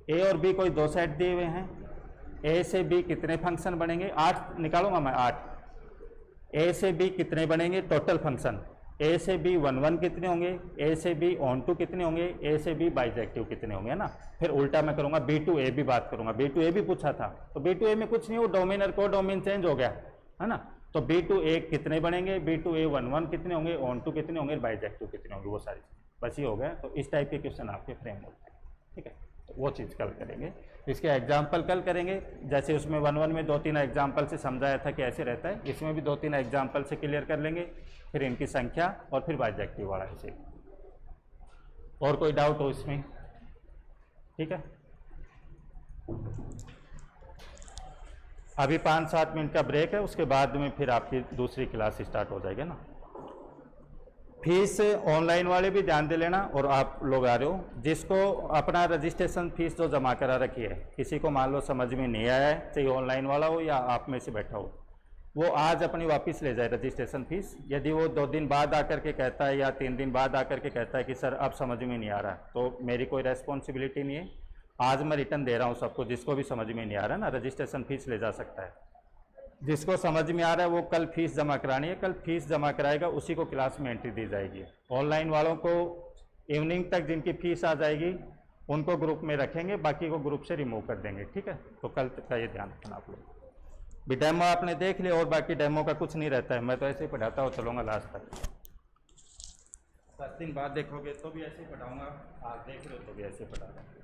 ए और बी कोई 2 सेट दिए हुए हैं, ए से बी कितने फंक्शन बनेंगे, 8 निकालूंगा मैं, 8। ए से बी कितने बनेंगे टोटल फंक्शन, ए से बी 1 1 कितने होंगे, ए से बी ऑन टू कितने होंगे, ए से बी बाइजेक्टिव कितने होंगे, है ना। फिर उल्टा मैं करूंगा बी टू ए भी बात करूंगा, बी टू ए भी पूछा था, तो बी टू ए में कुछ नहीं, वो डोमेन और को डोमेन चेंज हो गया, है ना। तो बी टू ए कितने बनेंगे, बी टू ए 1 1 कितने होंगे, ऑन टू कितने होंगे, बाइजेक्टिव कितने होंगे, वो सारी चीज़ बस ये हो गया। तो इस टाइप के क्वेश्चन आपके फ्रेम होते हैं, ठीक है। तो वो चीज़ कल करेंगे, इसके एग्जाम्पल कल करेंगे। जैसे उसमें 1 1 में 2-3 एग्जाम्पल से समझाया था कि ऐसे रहता है, इसमें भी 2-3 एग्जाम्पल से क्लियर कर लेंगे, फिर इनकी संख्या और फिर बाइजेक्टिव वाला ऐसे। और कोई डाउट हो इसमें, ठीक है। अभी 5-7 मिनट का ब्रेक है, उसके बाद में फिर आपकी दूसरी क्लास स्टार्ट हो जाएगी ना। फीस ऑनलाइन वाले भी ध्यान दे लेना, और आप लोग आ रहे हो जिसको अपना रजिस्ट्रेशन फीस जो जमा करा रखी है, किसी को मान लो समझ में नहीं आया है, चाहे ऑनलाइन वाला हो या आप में से बैठा हो, वो आज अपनी वापस ले जाए रजिस्ट्रेशन फीस। यदि वो 2 दिन बाद आकर के कहता है या 3 दिन बाद आकर के कहता है कि सर अब समझ में नहीं आ रहा, तो मेरी कोई रेस्पॉन्सिबिलिटी नहीं है, आज मैं रिटर्न दे रहा हूँ सबको। जिसको भी समझ में नहीं आ रहा ना, रजिस्ट्रेशन फीस ले जा सकता है। जिसको समझ में आ रहा है वो कल फीस जमा करानी है, कल फीस जमा कराएगा, उसी को क्लास में एंट्री दी जाएगी। ऑनलाइन वालों को इवनिंग तक जिनकी फीस आ जाएगी उनको ग्रुप में रखेंगे, बाकी को ग्रुप से रिमूव कर देंगे, ठीक है। तो कल तक का ये ध्यान रखना आप लोग। भी डेमो आपने देख लिया, और बाकी डेमो का कुछ नहीं रहता है, मैं तो ऐसे ही पढ़ाता हूँ, चलूँगा लास्ट तक। 10 दिन बाद देखोगे तो भी ऐसे ही पढ़ाऊँगा, आज देख रहे हो तो भी ऐसे पढ़ा रहा हूँ।